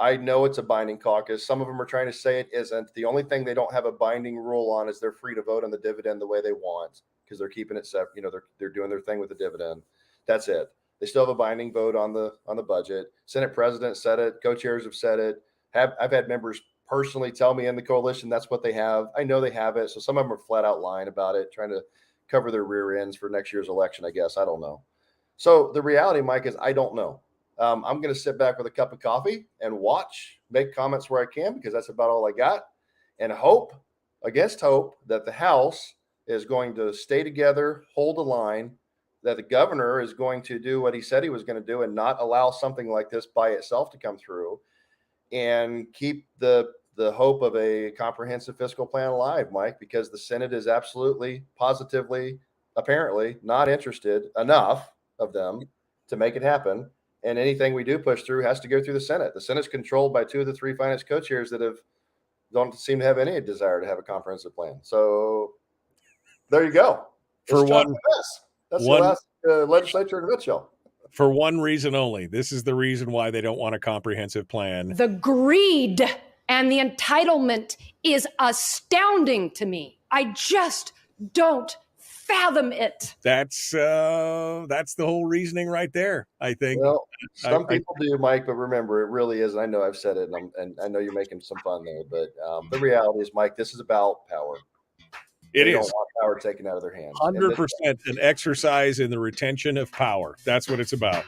I know it's a binding caucus. Some of them are trying to say it isn't. The only thing they don't have a binding rule on is they're free to vote on the dividend the way they want because they're keeping it separate. They're doing their thing with the dividend. That's it. They still have a binding vote on the budget. Senate president said it. Co-chairs have said it. I've had members personally tell me in the coalition that's what they have. I know they have it. So some of them are flat out lying about it, trying to cover their rear ends for next year's election, I guess. I don't know. So the reality, Mike, is I don't know. I'm going to sit back with a cup of coffee and watch, make comments where I can, because that's about all I got, and hope against hope that the House is going to stay together, hold the line, that the governor is going to do what he said he was going to do and not allow something like this by itself to come through and keep the the hope of a comprehensive fiscal plan alive, Mike, because the Senate is absolutely, positively, apparently not interested enough of them to make it happen. And anything we do push through has to go through the Senate. The Senate's controlled by 2 of the 3 finance co-chairs that don't seem to have any desire to have a comprehensive plan. So there you go. For one, that's the last legislature in a nutshell. For one reason only. This is the reason why they don't want a comprehensive plan. The greed and the entitlement is astounding to me. I just don't fathom it. That's the whole reasoning right there, I think. Well, some people do, Mike, but remember, it really is. I know I've said it, and I know you're making some fun there, but the reality is, Mike, this is about power. They don't want power taken out of their hands. 100% an exercise in the retention of power. That's what it's about.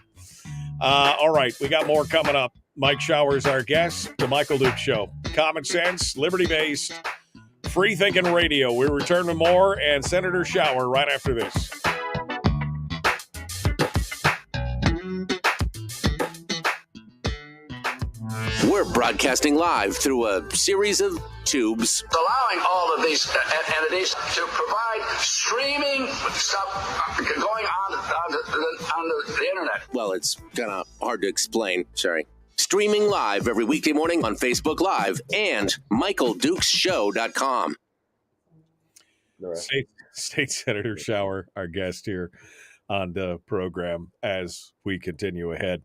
All right, we got more coming up. Mike Shower's our guest. The Michael Duke Show. Common sense, liberty-based, free-thinking radio. We return with more and Senator Shower right after this. We're broadcasting live through a series of tubes. Allowing all of these entities to provide streaming stuff going on the internet. Well, it's kind of hard to explain. Sorry. Streaming live every weekday morning on Facebook Live and MichaelDukesShow.com. State Senator Shower, our guest here on the program as we continue ahead.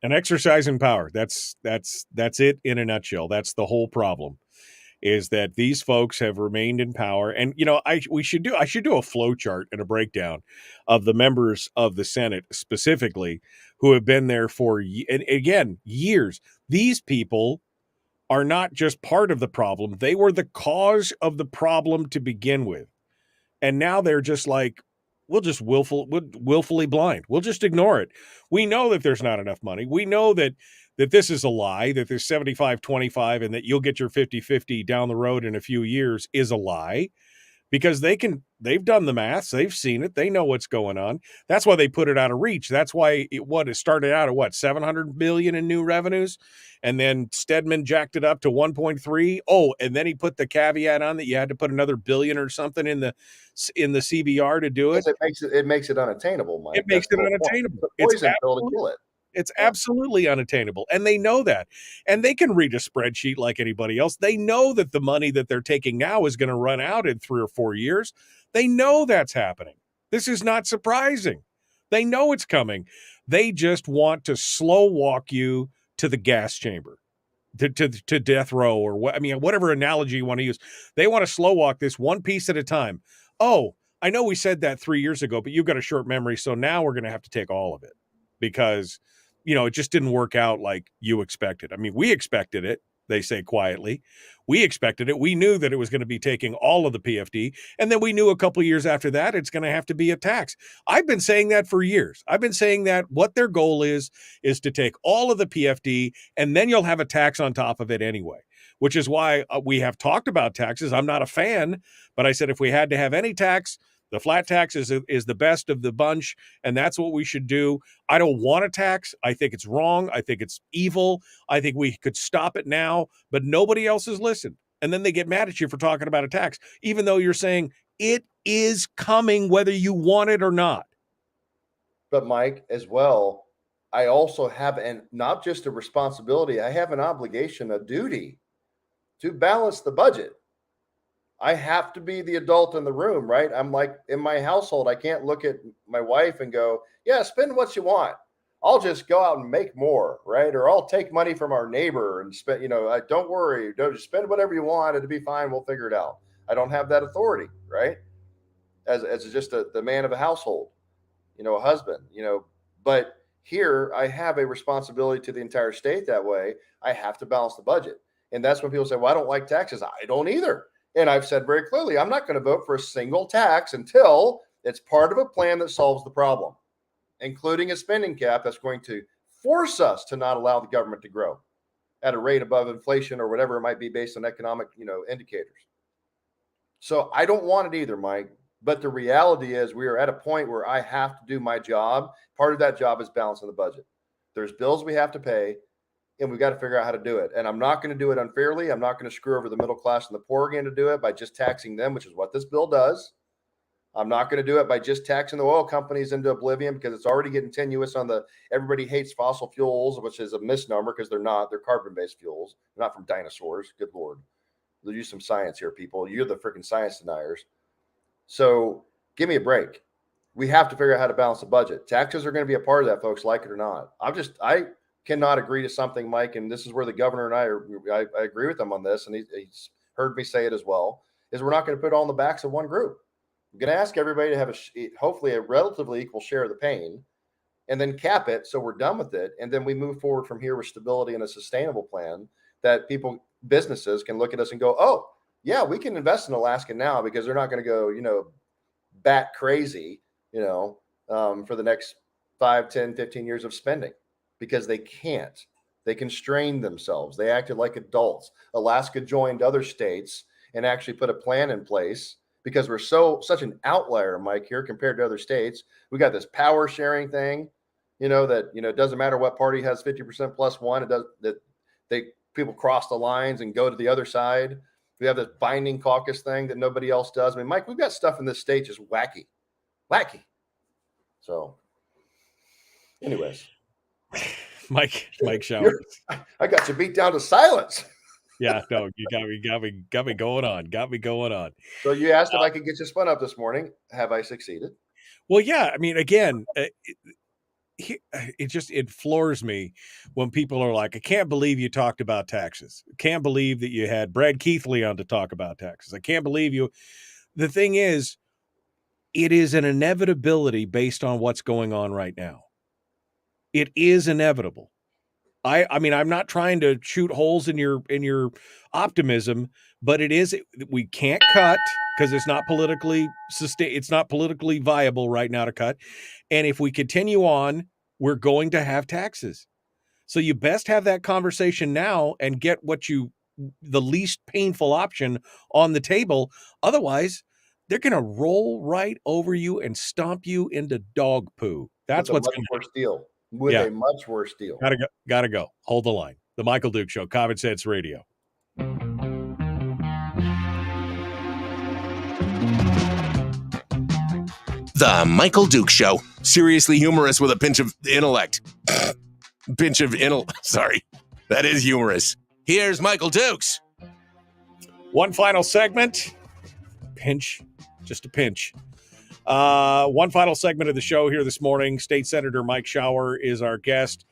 An exercise in power. That's it in a nutshell. That's the whole problem, is that these folks have remained in power. And, I should do a flow chart and a breakdown of the members of the Senate specifically who have been there for, and again, years. These people are not just part of the problem. They were the cause of the problem to begin with. And now they're just like, we'll just willfully blind. We'll just ignore it. We know that there's not enough money. We know that this is a lie, that there's 75-25 and that you'll get your 50-50 down the road in a few years is a lie, because they've done the math. They've seen it. They know what's going on. That's why they put it out of reach. That's why it started out at $700 billion in new revenues. And then Stedman jacked it up to 1.3. Oh, and then he put the caveat on that you had to put another billion or something in the CBR to do it. It makes it unattainable, Mike. It makes it unattainable. It's absolutely unattainable. And they know that. And they can read a spreadsheet like anybody else. They know that the money that they're taking now is going to run out in 3 or 4 years. They know that's happening. This is not surprising. They know it's coming. They just want to slow walk you to the gas chamber, to death row, or whatever analogy you want to use. They want to slow walk this one piece at a time. Oh, I know we said that 3 years ago, but you've got a short memory. So now we're going to have to take all of it because, it just didn't work out like you expected. We expected it. They say quietly. We expected it. We knew that it was going to be taking all of the PFD. And then we knew a couple of years after that, it's going to have to be a tax. I've been saying that for years. I've been saying that what their goal is to take all of the PFD and then you'll have a tax on top of it anyway, which is why we have talked about taxes. I'm not a fan, but I said if we had to have any tax, the flat tax is the best of the bunch, and that's what we should do. I don't want a tax. I think it's wrong. I think it's evil. I think we could stop it now, but nobody else has listened. And then they get mad at you for talking about a tax, even though you're saying it is coming whether you want it or not. But Mike, as well, I also have not just a responsibility, I have an obligation, a duty to balance the budget. I have to be the adult in the room, right? I'm like, in my household, I can't look at my wife and go, yeah, spend what you want. I'll just go out and make more, right? Or I'll take money from our neighbor and spend, don't worry, don't just spend whatever you want. It'll be fine. We'll figure it out. I don't have that authority, right? As just the man of a household, a husband, but here I have a responsibility to the entire state that way. I have to balance the budget. And that's when people say, well, I don't like taxes. I don't either. And I've said very clearly, I'm not going to vote for a single tax until it's part of a plan that solves the problem, including a spending cap that's going to force us to not allow the government to grow at a rate above inflation or whatever it might be based on economic, indicators. So I don't want it either, Mike. But the reality is we are at a point where I have to do my job. Part of that job is balancing the budget. There's bills we have to pay. and we've got to figure out how to do it. And I'm not going to do it unfairly. I'm not going to screw over the middle class and the poor again to do it by just taxing them, which is what this bill does. I'm not going to do it by just taxing the oil companies into oblivion, because it's already getting tenuous on the everybody hates fossil fuels, which is a misnomer because they're not. They're carbon-based fuels. They're not from dinosaurs. Good Lord. They'll use some science here, people. You're the freaking science deniers. So give me a break. We have to figure out how to balance the budget. Taxes are going to be a part of that, folks, like it or not. I cannot agree to something, Mike, and this is where the governor and I agree with him on this, and he's heard me say it as well, is we're not going to put it all on the backs of one group. I'm going to ask everybody to have hopefully a relatively equal share of the pain, and then cap it so we're done with it, and then we move forward from here with stability and a sustainable plan that businesses can look at us and go, oh, yeah, we can invest in Alaska now, because they're not going to go, bat crazy, for the next 5, 10, 15 years of spending, because they can't. They constrained themselves. They acted like adults. Alaska joined other states and actually put a plan in place, because we're such an outlier, Mike, here compared to other states. We got this power sharing thing, that, it doesn't matter what party has 50% plus one. It does that. People cross the lines and go to the other side. We have this binding caucus thing that nobody else does. I mean, Mike, we've got stuff in this state just wacky. So anyways, Mike Shower. I got you beat down to silence. Yeah, no, you got me going on. So you asked if I could get you spun up this morning. Have I succeeded? Well, yeah. I mean, again, it floors me when people are like, I can't believe you talked about taxes. I can't believe that you had Brad Keithley on to talk about taxes. I can't believe you. The thing is, it is an inevitability based on what's going on right now. It is inevitable. I mean, I'm not trying to shoot holes in your optimism, but it is. We can't cut because it's not politically it's not politically viable right now to cut. And if we continue on, we're going to have taxes. So you best have that conversation now and get the least painful option on the table. Otherwise, they're going to roll right over you and stomp you into dog poo. That's what's going to worse deal. With a much worse deal. Gotta go. Hold the line. The Michael Duke Show, Common Sense Radio. The Michael Duke Show. Seriously humorous with a pinch of intellect. Sorry. That is humorous. Here's Michael Dukes. One final segment. Pinch. Just a pinch. One final segment of the show here this morning. State Senator Mike Shower is our guest.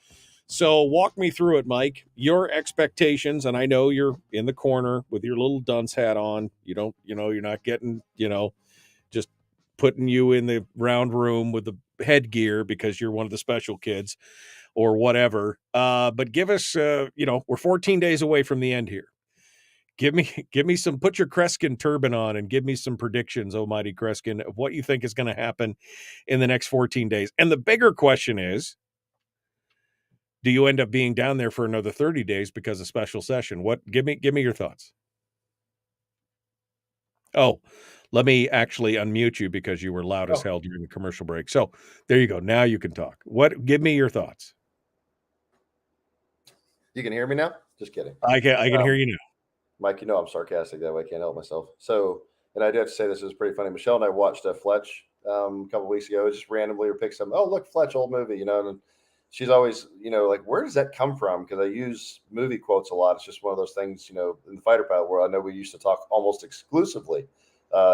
So walk me through it, Mike. Your expectations, and I know you're in the corner with your little dunce hat on. You're not getting, just putting you in the round room with the headgear because you're one of the special kids or whatever. But give us, we're 14 days away from the end here. Give me some, put your Kreskin turban on and give me some predictions, Almighty Kreskin, of what you think is going to happen in the next 14 days. And the bigger question is, do you end up being down there for another 30 days because of special session? Give me your thoughts. Oh, let me actually unmute you because you were loud as hell during the commercial break. So there you go. Now you can talk. Give me your thoughts. You can hear me now? Just kidding. I can hear you now. Mike, I'm sarcastic that way. I can't help myself. So, and I do have to say this is pretty funny. Michelle and I watched Fletch a couple of weeks ago. Just randomly picked some. Oh, look, Fletch, old movie. And she's always, like, where does that come from? Because I use movie quotes a lot. It's just one of those things, in the fighter pilot world. I know we used to talk almost exclusively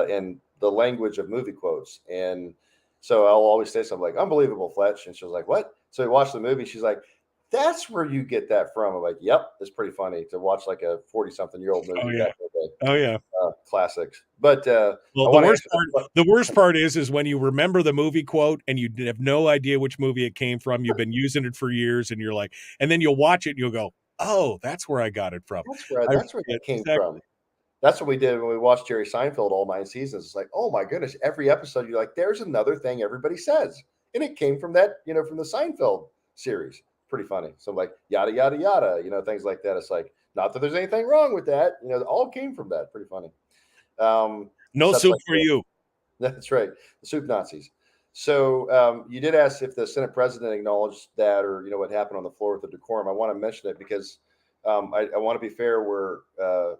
in the language of movie quotes. And so I'll always say something like, unbelievable, Fletch. And she was like, what? So we watched the movie. She's like, that's where you get that from. I'm like, yep, it's pretty funny to watch like a 40-something-year-old movie. Oh, yeah. Back in the day. Oh, yeah. Classics. But the worst part is when you remember the movie quote and you have no idea which movie it came from. You've been using it for years and you're like, and then you'll watch it and you'll go, oh, that's where I got it from. That's where it came from. That's what we did when we watched Jerry Seinfeld all 9 seasons. It's like, oh my goodness, every episode you're like, there's another thing everybody says. And it came from that, from the Seinfeld series. Pretty funny. So I'm like, yada, yada, yada, things like that. It's like, not that there's anything wrong with that. It all came from that. Pretty funny. No soup for you. That's right. The soup Nazis. So you did ask if the Senate president acknowledged that, or what happened on the floor with the decorum. I want to mention it because I want to be fair where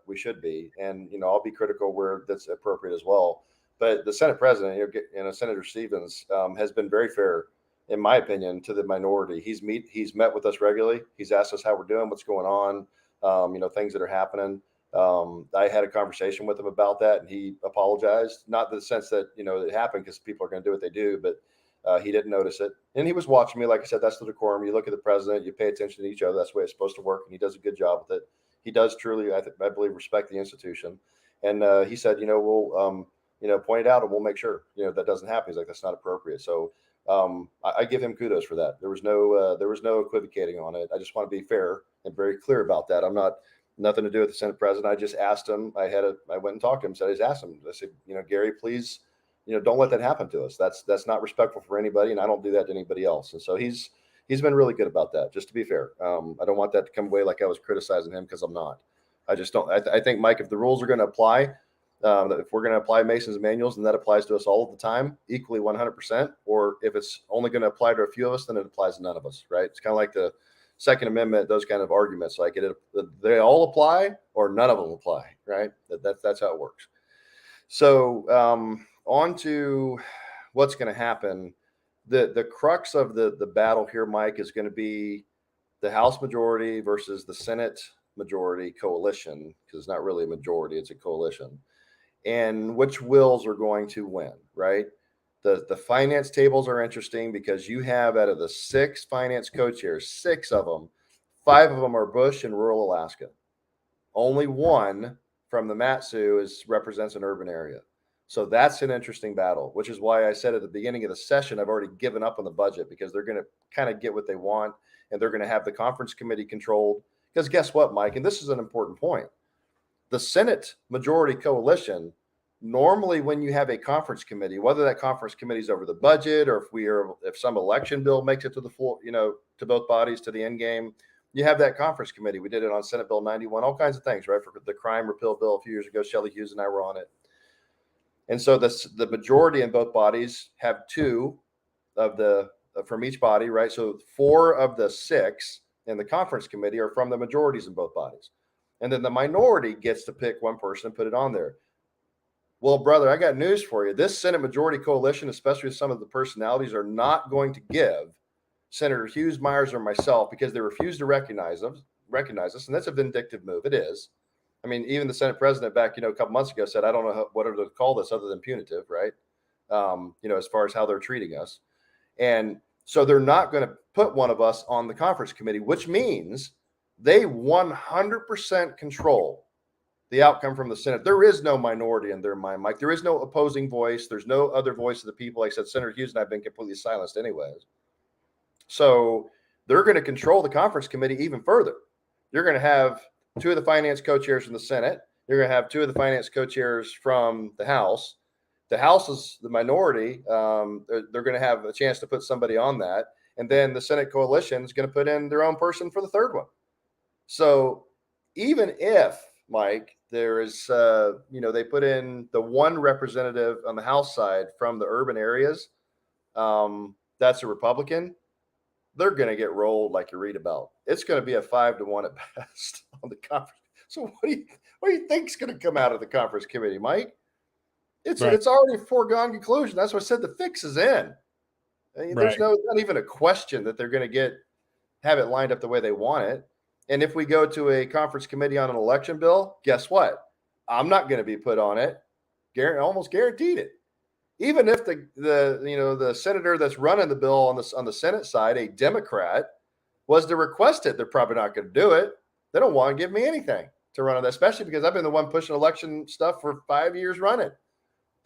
we should be, and I'll be critical where that's appropriate as well. But the Senate president, Senator Stevens, has been very fair, in my opinion, to the minority. He's met with us regularly. He's asked us how we're doing, what's going on, things that are happening. I had a conversation with him about that, and he apologized, not in the sense that it happened because people are going to do what they do, but he didn't notice it, and he was watching me. Like I said, that's the decorum. You look at the president, you pay attention to each other. That's the way it's supposed to work, and he does a good job with it. He does truly, I believe, respect the institution, and he said, we'll point it out, and we'll make sure that doesn't happen. He's like, that's not appropriate. So I give him kudos for that. There was no equivocating on it. I just want to be fair and very clear about that. I'm not. Nothing to do with the Senate president. I just asked him. I went and talked to him. I just asked him. I said, Gary, please, don't let that happen to us. That's not respectful for anybody, and I don't do that to anybody else. And so he's been really good about that. Just to be fair, I don't want that to come away like I was criticizing him, because I'm not. I just don't. I think, Mike, if the rules are going to apply, if we're going to apply Mason's manuals, and that applies to us all of the time, equally 100%. Or if it's only going to apply to a few of us, then it applies to none of us, right? It's kind of like the Second Amendment, those kind of arguments, like they all apply or none of them apply, right? That's how it works. So on to what's going to happen. The crux of the battle here, Mike, is going to be the House majority versus the Senate majority coalition, because it's not really a majority, it's a coalition, and which wills are going to win, right? The finance tables are interesting because you have, out of the 6 finance co-chairs, 6 of them, 5 of them are Bush and rural Alaska. Only 1 from the Matsu represents an urban area. So that's an interesting battle, which is why I said at the beginning of the session, I've already given up on the budget, because they're going to kind of get what they want, and they're going to have the conference committee controlled. Because guess what, Mike? And this is an important point. The Senate majority coalition, normally when you have a conference committee, whether that conference committee is over the budget, or if some election bill makes it to the floor, to both bodies, to the end game, you have that conference committee. We did it on Senate Bill 91, all kinds of things, right? For the crime repeal bill a few years ago, Shelley Hughes and I were on it. And so the majority in both bodies have 2 from each body, right? So 4 of the 6 in the conference committee are from the majorities in both bodies. And then the minority gets to pick one person and put it on there. Well, brother, I got news for you. This Senate majority coalition, especially with some of the personalities, are not going to give Senator Hughes, Myers, or myself, because they refuse to recognize us. And that's a vindictive move. It is. I mean, even the Senate president back, a couple months ago said, I don't know what to call this other than punitive, right? As far as how they're treating us. And so they're not going to put one of us on the conference committee, which means they 100% control the outcome from the Senate. There is no minority in their mind, Mike. There is no opposing voice. There's no other voice of the people. Like I said, Senator Hughes and I have been completely silenced anyways. So they're going to control the conference committee even further. You're going to have 2 of the finance co-chairs from the Senate. You're going to have 2 of the finance co-chairs from the House. The House is the minority. They're going to have a chance to put somebody on that. And then the Senate coalition is going to put in their own person for the 3rd one. So even if, Mike, there is, they put in the 1 representative on the House side from the urban areas, that's a Republican, they're going to get rolled like you read about. It's going to be a 5-1 at best on the conference. So what do you think is going to come out of the conference committee, Mike? It's already a foregone conclusion. That's why I said the fix is in. There's not even a question that they're going to have it lined up the way they want it. And if we go to a conference committee on an election bill, guess what? I'm not going to be put on it. Almost guaranteed it. Even if the senator that's running the bill on the Senate side, a Democrat, was to request it, they're probably not going to do it. They don't want to give me anything to run on that, especially because I've been the one pushing election stuff for 5 years running.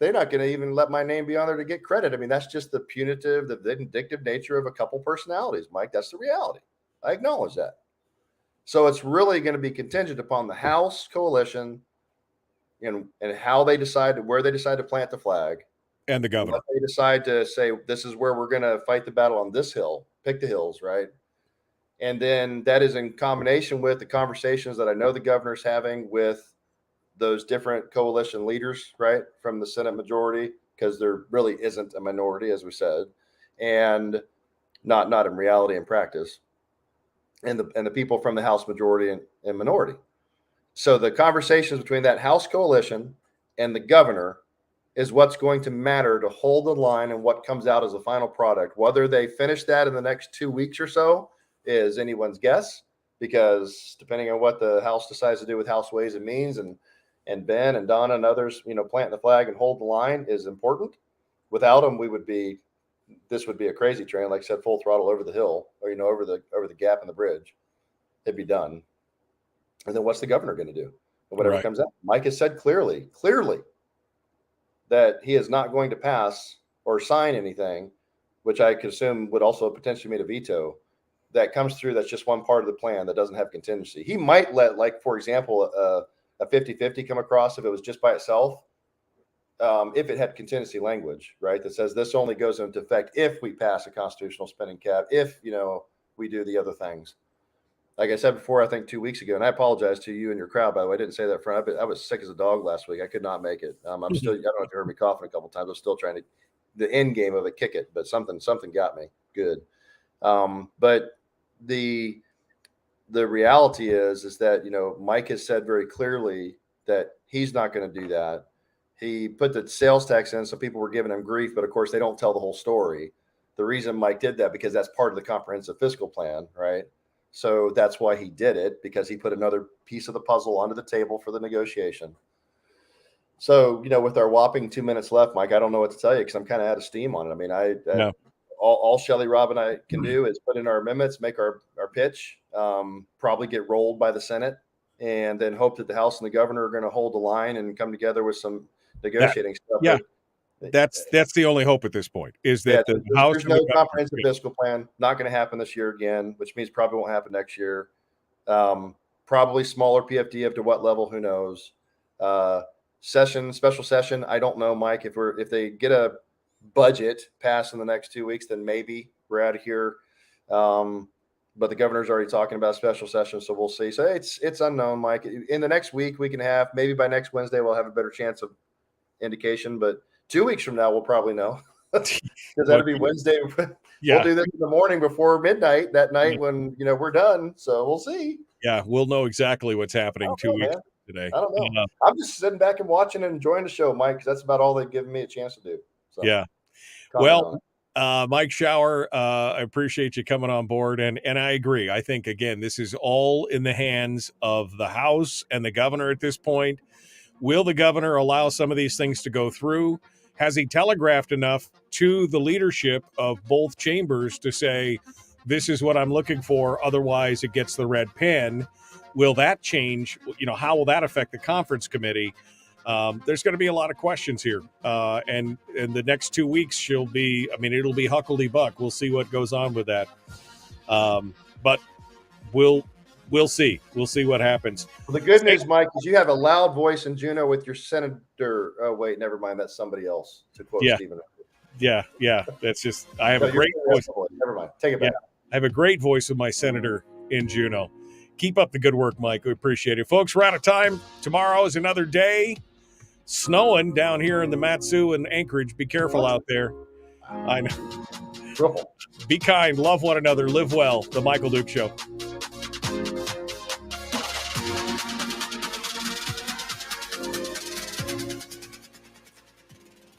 They're not going to even let my name be on there to get credit. I mean, that's just the punitive, the vindictive nature of a couple personalities, Mike. That's the reality. I acknowledge that. So it's really going to be contingent upon the House coalition and how they decide, where they decide to plant the flag. And the governor. What they decide to say, this is where we're going to fight the battle on this hill, pick the hills, right? And then that is in combination with the conversations that I know the governor's having with those different coalition leaders, right, from the Senate majority, because there really isn't a minority, as we said, and not in reality and practice, and the people from the House majority and minority. So the conversations between that House coalition and the governor is what's going to matter to hold the line and what comes out as a final product. Whether they finish that in the next 2 weeks or so is anyone's guess, because depending on what the House decides to do with House Ways and Means and Ben and Donna and others, planting the flag and hold the line is important. Without them, this would be a crazy train, like I said, full throttle over the hill, or over the gap in the bridge. It'd be done. And then what's the governor going to do? Whatever comes out. Mike has said clearly that he is not going to pass or sign anything, which I could assume would also potentially mean a veto, that comes through that's just one part of the plan that doesn't have contingency. He might let, like, for example, a 50-50 come across if it was just by itself, if it had contingency language, right, that says this only goes into effect if we pass a constitutional spending cap, if, we do the other things. Like I said before, I think 2 weeks ago, and I apologize to you and your crowd, by the way, I didn't say that front. I was sick as a dog last week. I could not make it. I'm still, I don't know if you heard me coughing a couple of times. I'm still trying to, the end game of it, kick it, but something got me good. But the reality is that, Mike has said very clearly that he's not going to do that. He put the sales tax in, so people were giving him grief, but of course they don't tell the whole story. The reason Mike did that, because that's part of the comprehensive fiscal plan, right? So that's why he did it, because he put another piece of the puzzle onto the table for the negotiation. So, with our whopping 2 minutes left, Mike, I don't know what to tell you because I'm kind of out of steam on it. I mean, all Shelley, Rob, and I can do is put in our amendments, make our pitch, probably get rolled by the Senate, and then hope that the House and the governor are going to hold the line and come together with some negotiating stuff. Yeah. That's the only hope at this point, is that the House. There's no comprehensive fiscal plan. Not going to happen this year again, which means probably won't happen next year. Probably smaller PFD up to what level? Who knows? Special session. I don't know, Mike. If they get a budget passed in the next 2 weeks, then maybe we're out of here. But the governor's already talking about special session, so we'll see. So it's unknown, Mike. In the next week and a half, maybe by next Wednesday, we'll have a better chance of indication. But 2 weeks from now, we'll probably know, because that'll be Wednesday. Yeah. We'll do this in the morning before midnight that night when we're done. So we'll see. Yeah, we'll know exactly what's happening 2 weeks today. I don't know. I'm just sitting back and watching and enjoying the show, Mike, because that's about all they've given me a chance to do. So, yeah. Well, Mike Shower, I appreciate you coming on board, and I agree. I think, again, this is all in the hands of the House and the governor at this point. Will the governor allow some of these things to go through? Has he telegraphed enough to the leadership of both chambers to say, this is what I'm looking for, otherwise it gets the red pen? Will that change? How will that affect the conference committee? There's going to be a lot of questions here. And in the next 2 weeks, it'll be huckledybuck. We'll see what goes on with that. But we'll see. We'll see what happens. Well, the good news, Mike, is you have a loud voice in Juneau with your senator. Oh, wait, never mind. That's somebody else, to quote Stephen. Yeah. That's just, I have a great voice. Never mind. Take it back. I have a great voice with my senator in Juneau. Keep up the good work, Mike. We appreciate it. Folks, we're out of time. Tomorrow is another day. Snowing down here in the Matsu and Anchorage. Be careful out there. I know. Be kind. Love one another. Live well. The Michael Duke Show.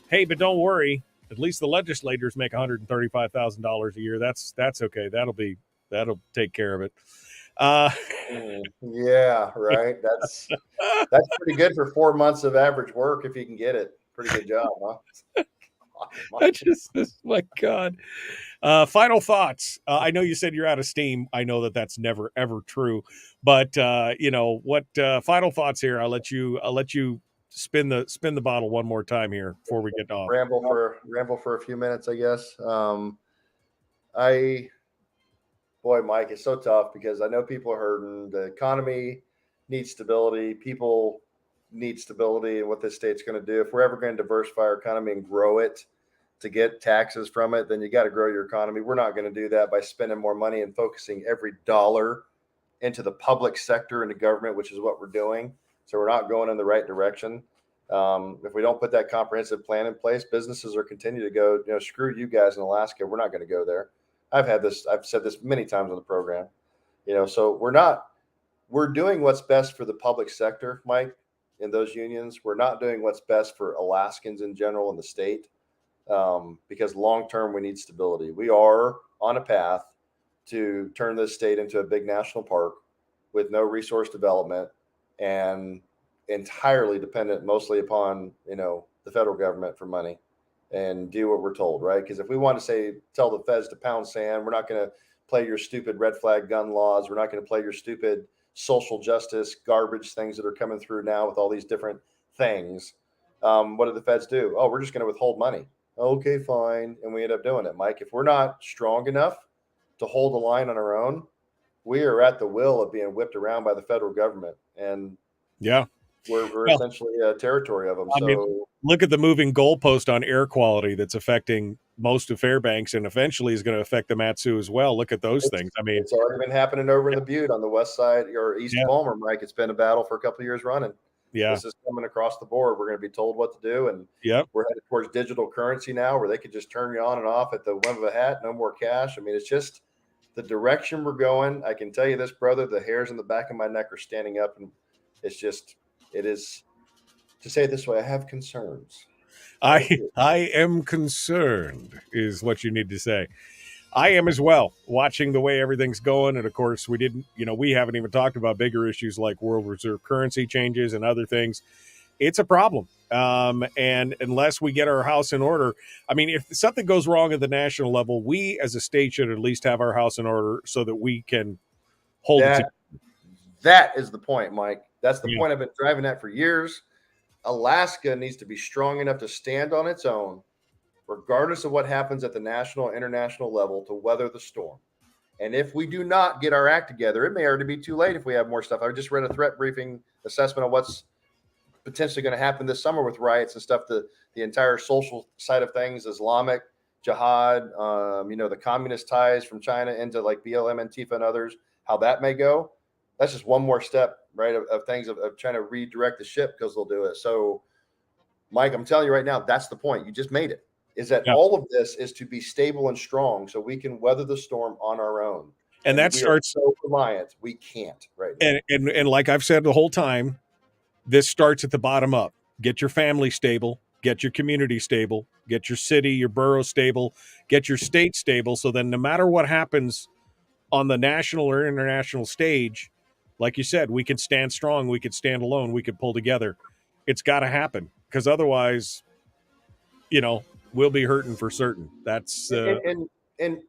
Hey, but don't worry. At least the legislators make $135,000 a year. That's okay. That'll take care of it. Yeah, right. That's pretty good for 4 months of average work if you can get it. Pretty good job, huh? My God. Final thoughts. I know you said you're out of steam. I know that's never ever true. But what final thoughts here? I'll let you spin the bottle one more time here before we get off. Ramble for a few minutes, I guess. Boy, Mike, it's so tough because I know people are hurting. The economy needs stability. People need stability and what this state's going to do. If we're ever going to diversify our economy and grow it to get taxes from it, then you got to grow your economy. We're not going to do that by spending more money and focusing every dollar into the public sector and the government, which is what we're doing. So we're not going in the right direction. If we don't put that comprehensive plan in place, businesses are continue to go, screw you guys in Alaska. We're not going to go there. I've said this many times on the program, so we're doing what's best for the public sector, Mike, in those unions. We're not doing what's best for Alaskans in general in the state, because long-term we need stability. We are on a path to turn this state into a big national park with no resource development and entirely dependent mostly upon, the federal government for money and do what we're told, right? Because if we want to tell the feds to pound sand, we're not going to play your stupid red flag gun laws. We're not going to play your stupid social justice garbage things that are coming through now with all these different things. What do the feds do? Oh, we're just going to withhold money. Okay, fine. And we end up doing it, Mike. If we're not strong enough to hold the line on our own, we are at the will of being whipped around by the federal government. And yeah, we're essentially a territory of them. I mean, look at the moving goalpost on air quality that's affecting most of Fairbanks and eventually is going to affect the Mat-Su as well. Look at those things. I mean, it's already been happening over in the Butte on the west side or East Palmer, Mike. It's been a battle for a couple of years running. Yeah. This is coming across the board. We're going to be told what to do. And we're headed towards digital currency now where they could just turn you on and off at the whim of a hat. No more cash. I mean, it's just the direction we're going. I can tell you this, brother, the hairs in the back of my neck are standing up, and it is, to say it this way, I have concerns. I am concerned is what you need to say. I am as well, watching the way everything's going. And of course, we haven't even talked about bigger issues like world reserve currency changes and other things. It's a problem. And unless we get our house in order, I mean, if something goes wrong at the national level, we as a state should at least have our house in order so that we can hold it together. That is the point, Mike. That's the point I've been driving at for years. Alaska needs to be strong enough to stand on its own, regardless of what happens at the national or international level, to weather the storm. And if we do not get our act together, it may already be too late if we have more stuff. I just read a threat briefing assessment of what's potentially going to happen this summer with riots and stuff, the entire social side of things, Islamic jihad, the communist ties from China into like BLM, Antifa, and others, how that may go. That's just one more step, right, of things of trying to redirect the ship because they'll do it. So, Mike, I'm telling you right now, that's the point. You just made it, is that all of this is to be stable and strong so we can weather the storm on our own. And that starts so reliant. We can't right now. And like I've said the whole time, this starts at the bottom up. Get your family stable, get your community stable, get your city, your borough stable, get your state stable. So then no matter what happens on the national or international stage, like you said, we can stand strong, we could stand alone, we could pull together. It's got to happen because otherwise, we'll be hurting for certain. That's and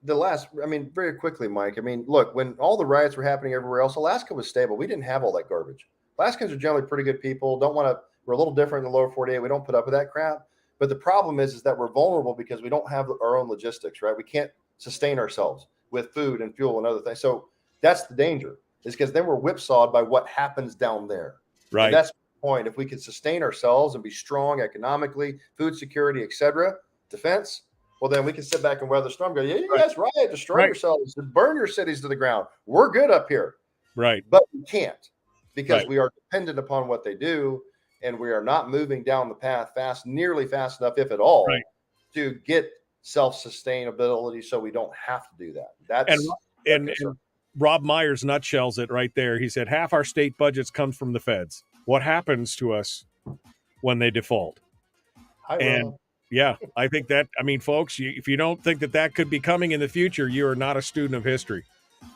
the last, very quickly, Mike. Look, when all the riots were happening everywhere else, Alaska was stable. We didn't have all that garbage. Alaskans are generally pretty good people. We're a little different in the lower 48. We don't put up with that crap. But the problem is that we're vulnerable because we don't have our own logistics, right? We can't sustain ourselves with food and fuel and other things. So that's the danger, is because then we're whipsawed by what happens down there. Right. And that's the point. If we can sustain ourselves and be strong economically, food security, etc., defense, well, then we can sit back and weather the storm. Go, yeah, you guys riot, destroy yourselves, burn your cities to the ground. We're good up here. Right. But we can't because we are dependent upon what they do, and we are not moving down the path nearly fast enough, if at all, to get self-sustainability so we don't have to do that. And Robb Myers nutshells it right there. He said, half our state budgets comes from the feds. What happens to us when they default? I think that, folks, if you don't think that could be coming in the future, you are not a student of history.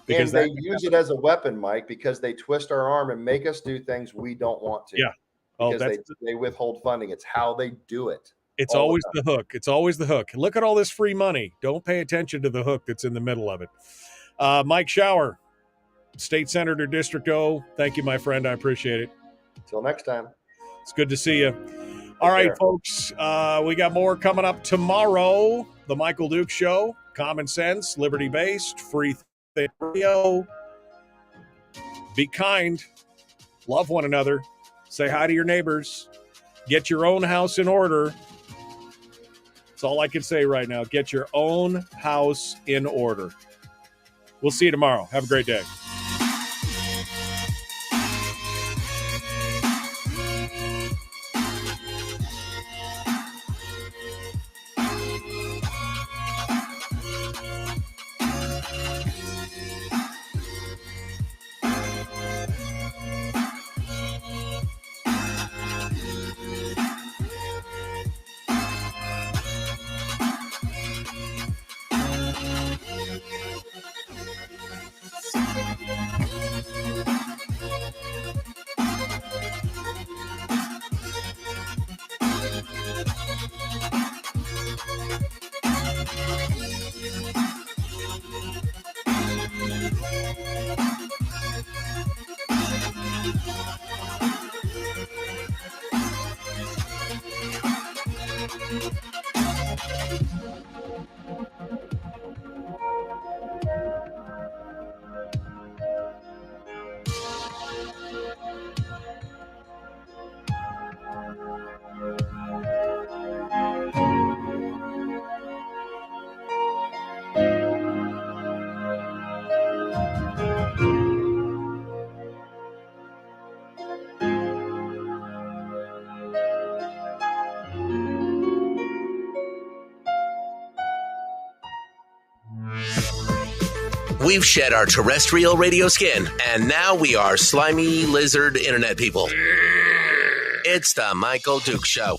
Because they use it as a weapon, Mike, because they twist our arm and make us do things we don't want to. Yeah. Because they withhold funding. It's how they do it. It's always the hook. It's always the hook. Look at all this free money. Don't pay attention to the hook that's in the middle of it. Mike Shower, State Senator, District O. Thank you, my friend. I appreciate it. Until next time. It's good to see you. All right, folks. We got more coming up tomorrow. The Michael Duke Show. Common sense, liberty-based, free radio. Be kind. Love one another. Say hi to your neighbors. Get your own house in order. That's all I can say right now. Get your own house in order. We'll see you tomorrow. Have a great day. We've shed our terrestrial radio skin, and now we are slimy lizard internet people. It's the Michael Duke Show.